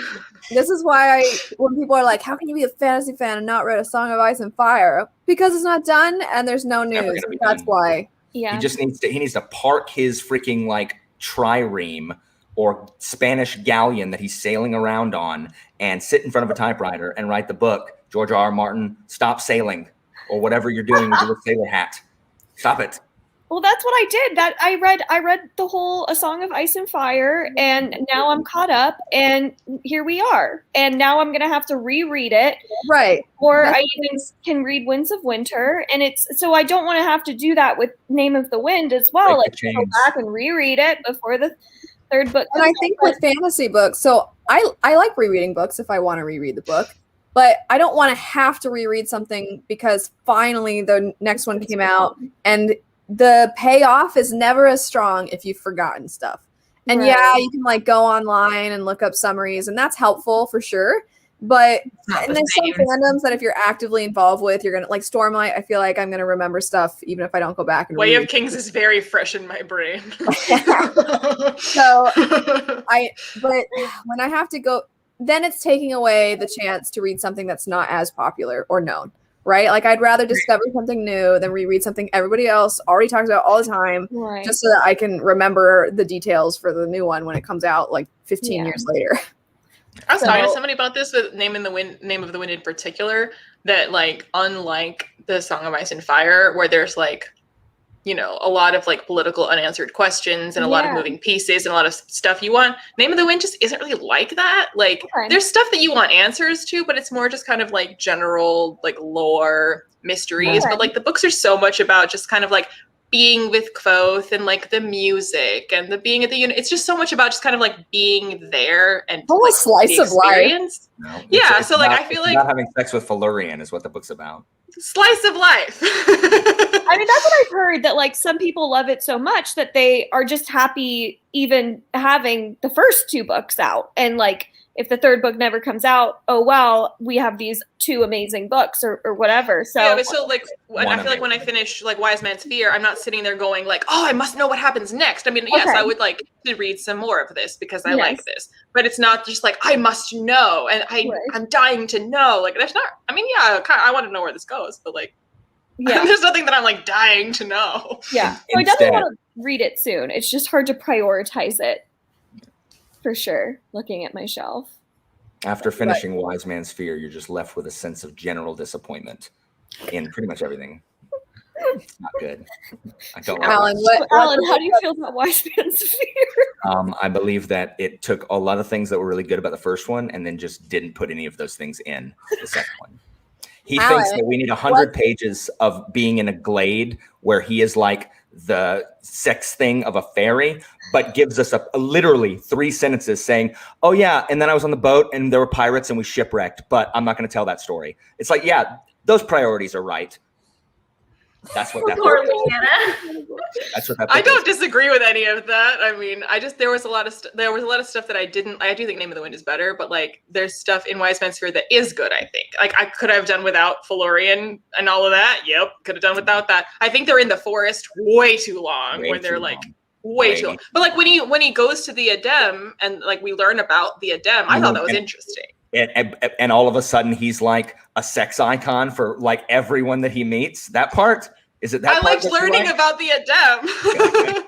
This is why when people are like, how can you be a fantasy fan and not read A Song of Ice and Fire? Because it's not done and there's no news. That's why. Yeah. He needs to park his freaking like trireme or Spanish galleon that he's sailing around on and sit in front of a typewriter and write the book. George R. R. Martin, stop sailing, or whatever you're doing with your sailor hat. Stop it. Well, that's what I did. That I read the whole A Song of Ice and Fire, and now I'm caught up, and here we are. And now I'm gonna have to reread it. Right. Or I even can read Winds of Winter, and it's so I don't want to have to do that with Name of the Wind as well. Like go back and reread it before the third book. And I think with fantasy books, so I like rereading books if I want to reread the book, but I don't want to have to reread something because finally the next one came out, and the payoff is never as strong if you've forgotten stuff. And yeah, you can like go online and look up summaries, and that's helpful for sure. But and there's some fandoms that if you're actively involved with, you're gonna like Stormlight. I feel like I'm gonna remember stuff even if I don't go back and Way of Kings is very fresh in my brain. So but when I have to go, then it's taking away the chance to read something that's not as popular or known. Right? Like I'd rather discover something new than reread something everybody else already talks about all the time, just so that I can remember the details for the new one when it comes out like 15 years later. I was talking to somebody about this with Name of the Wind in particular, that like unlike the Song of Ice and Fire, where there's like, you know, a lot of like political unanswered questions and a lot of moving pieces and a lot of stuff you want. Name of the Wind just isn't really like that. Like there's stuff that you want answers to, but it's more just kind of like general like lore mysteries. But like the books are so much about just kind of like being with Kvothe and like the music and the being at the unit. It's just so much about just kind of like being there and like, slice of life. No, yeah, so like I feel like not having sex with Felurian is what the book's about. Slice of life. I mean, that's what I've heard, that like some people love it so much that they are just happy even having the first two books out, and like if the third book never comes out, oh well, we have these two amazing books or whatever. So yeah, but so like I feel like when I finish like Wise Man's Fear, I'm not sitting there going like, oh, I must know what happens next. I mean, yes, I would like to read some more of this because I like this, but it's not just like I must know and I'm dying to know. Like there's not. I mean, yeah, I want to know where this goes, but like, there's nothing that I'm like dying to know. Yeah, so I definitely want to read it soon. It's just hard to prioritize it. For sure, looking at my shelf. After finishing Wise Man's Fear, you're just left with a sense of general disappointment in pretty much everything. It's not good. I don't like Alan, how do you feel about Wise Man's Fear? I believe that it took a lot of things that were really good about the first one and then just didn't put any of those things in the second one. He thinks that we need 100 pages of being in a glade where he is like the sex thing of a fairy, but gives us a literally 3 sentences saying, oh yeah, and then I was on the boat and there were pirates and we shipwrecked, but I'm not going to tell that story. It's like, yeah, those priorities are right. That's what that book is. That's what that book I don't disagree with any of that. I mean, there was a lot of stuff that I do think Name of the Wind is better, but like there's stuff in Wise Man's Fear that is good, I think. Like I could have done without Felurian and all of that. Yep, could have done without that. I think they're in the forest way too long when they're like way too long. But like when he goes to the Adem and like we learn about the Adem, I thought that was interesting. And all of a sudden he's like a sex icon for like everyone that he meets. That part, is it that I liked learning about the Adem.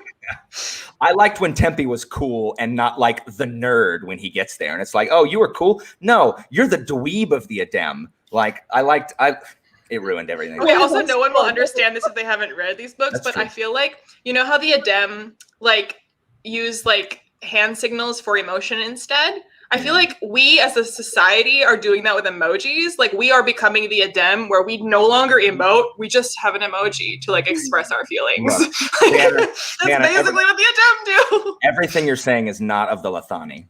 I liked when Tempe was cool and not like the nerd when he gets there. And it's like, oh, you were cool? No, you're the dweeb of the Adem. Like it ruined everything. Okay, also no one will understand this if they haven't read these books, but true. I feel like, you know how the Adem like use like hand signals for emotion instead? I feel like we as a society are doing that with emojis. Like we are becoming the Adem where we no longer emote. We just have an emoji to like express our feelings. That's basically what the Adem do. Everything you're saying is not of the Lethani.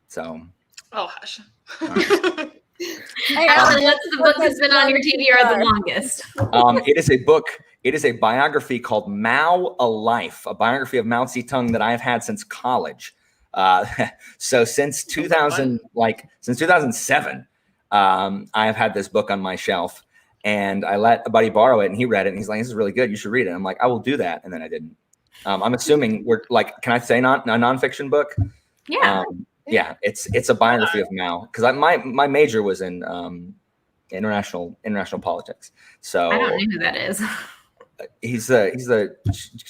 So. Oh, hush. Alan, what's the book that's been on your TBR the longest? It is a biography called Mao a Life, a biography of Mao Zedong that I have had since college. So since 2007, I have had this book on my shelf, and I let a buddy borrow it, and he read it, and he's like, "This is really good. You should read it." I'm like, "I will do that," and then I didn't. I'm assuming we're like, can I say a nonfiction book? Yeah. Yeah, it's a biography of Mao because my major was in international politics. So I don't know who that is. He's the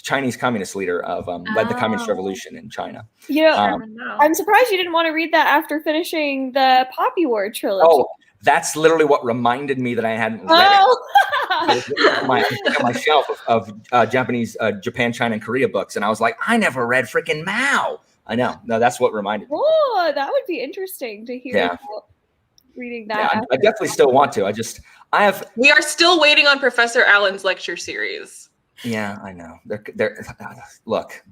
Chinese communist leader of led the communist revolution in China. You know, I'm surprised you didn't want to read that after finishing the Poppy War trilogy. Oh, That's literally what reminded me that I hadn't read Oh. it. My shelf of Japanese, Japan, China, and Korea books, and I was like, I never read freaking Mao. I know. No, that's what reminded me. Oh, that would be interesting to hear. Yeah. About reading that. Yeah, I definitely still want to. We are still waiting on Professor Allen's lecture series. Yeah, I know. They're look.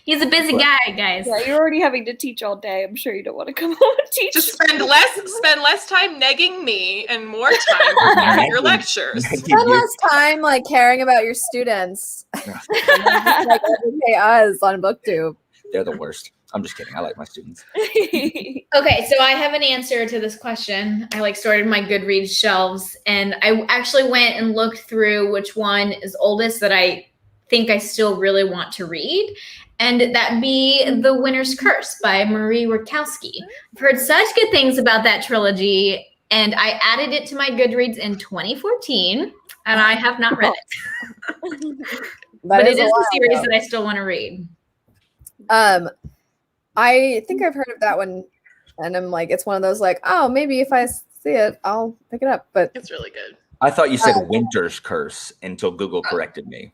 He's a busy guy, guys. Yeah, you're already having to teach all day. I'm sure you don't want to come home and teach. Just spend less time negging me and more time preparing your lectures. Spend less time like caring about your students. Like everyday us on BookTube. They're the worst. I'm just kidding. I like my students. Okay, so I have an answer to this question. I sorted my Goodreads shelves, and I actually went and looked through which one is oldest that I think I still really want to read. And that be The Winner's Curse by Marie Rakowski. I've heard such good things about that trilogy, and I added it to my Goodreads in 2014, and I have not read it. But it is a series that I still want to read. I think I've heard of that one, and I'm like, it's one of those like, oh, maybe if I see it, I'll pick it up. But It's really good. I thought you said Winter's Curse until Google corrected me.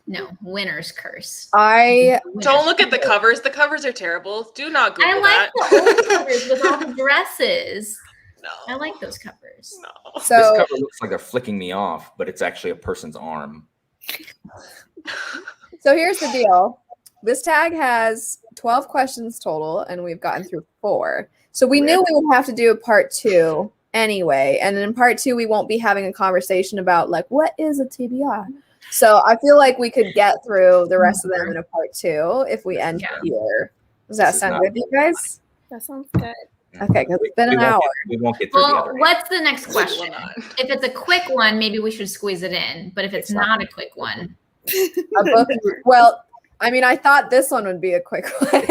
No, Winner's Curse. Don't look at the covers. The covers are terrible. Do not Google I like that. the old covers with all the dresses. No. I like those covers. No. so This cover looks like they're flicking me off, but it's actually a person's arm. So here's the deal. This tag has 12 questions total, and we've gotten through 4. So we knew we would have to do a part 2 anyway. And in part 2, we won't be having a conversation about like, what is a TBR? So I feel like we could get through the rest of them in a part 2 if we end here. Does that sound good to you guys? That sounds good. Okay, because it's been an hour. We won't get through the Well, other. what's the next question? If it's a quick one, maybe we should squeeze it in. But if it's not a quick one, A book, well, I mean, I thought this one would be a quick one.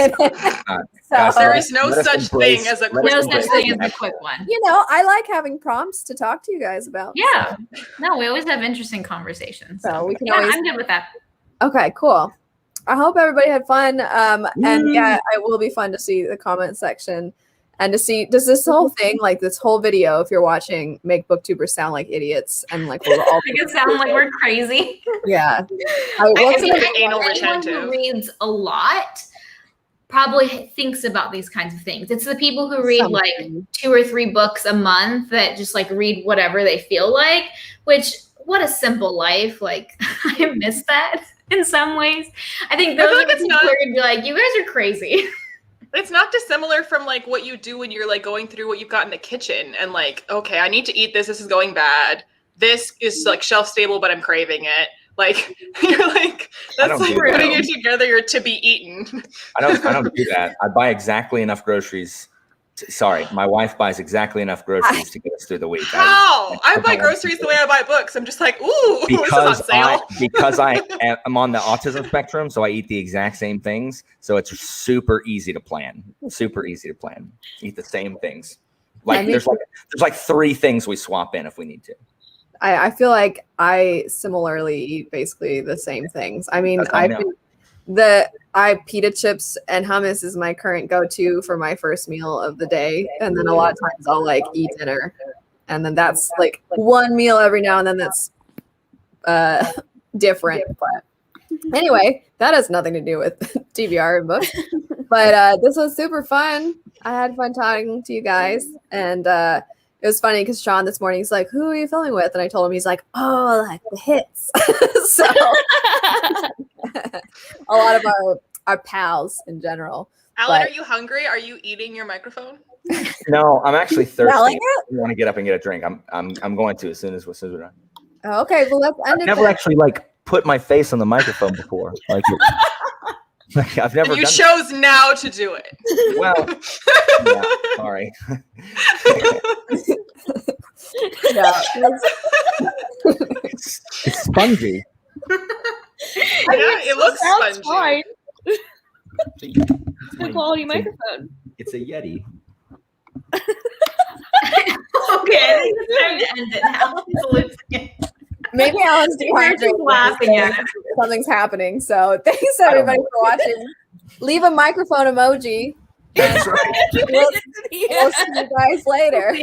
Guys, There is no let us such embrace- thing as a let us no quick such embrace thing the as a quick one. You know, I like having prompts to talk to you guys about. Yeah. No, we always have interesting conversations. So we can Yeah, always. I'm good with that. Okay, cool. I hope everybody had fun. And yeah, it will be fun to see the comment section and to see, does this whole thing, like this whole video, if you're watching, make booktubers sound like idiots and like we're all Make it sound like we're crazy. yeah. I think What's anal Anyone retentive. who reads a lot probably thinks about these kinds of things. It's the people who read like 2 or 3 books a month that just like read whatever they feel like, which what a simple life. Like I miss that in some ways. I think those feel like are the it's people not- who are gonna be like, you guys are crazy. It's not dissimilar from like what you do when you're like going through what you've got in the kitchen and like, okay, I need to eat this. This is going bad. This is like shelf stable, but I'm craving it. Like you're like, that's like putting it together. You're to be eaten. I don't do that. I buy exactly enough groceries. Sorry, my wife buys exactly enough groceries to get us through the week. How? I buy groceries the way I buy books. I'm just like, ooh, this is on sale. Because I am on the autism spectrum, so I eat the exact same things. So it's super easy to plan. Super easy to plan. Eat the same things. Like there's like 3 things we swap in if we need to. I feel like I similarly eat basically the same things. I mean, pita chips and hummus is my current go-to for my first meal of the day. And then a lot of times I'll like eat dinner. And then that's like one meal every now and then that's different. But anyway, that has nothing to do with TBR and books. But this was super fun. I had fun talking to you guys. And it was funny because Sean this morning, he's like, who are you filming with? And I told him, he's like, oh, like the hits. So a lot of our pals in general. Alan, are you hungry? Are you eating your microphone? No, I'm actually thirsty. Like I want to get up and get a drink. I'm going to as soon as we're done. Oh, okay, well let's end it. I've never actually like put my face on the microphone before. Like I've never. And you done chose now to do it. Well, yeah, sorry. Yeah, It's spongy. Yeah, it looks Sounds spongy. fine. It's Good quality microphone. It's a Yeti. Okay, I think it's time to end it now. maybe Alan's We're just dehydrated. laughing at it. Something's happening. So thanks everybody for watching. Leave a microphone emoji. That's right. We'll see you guys later.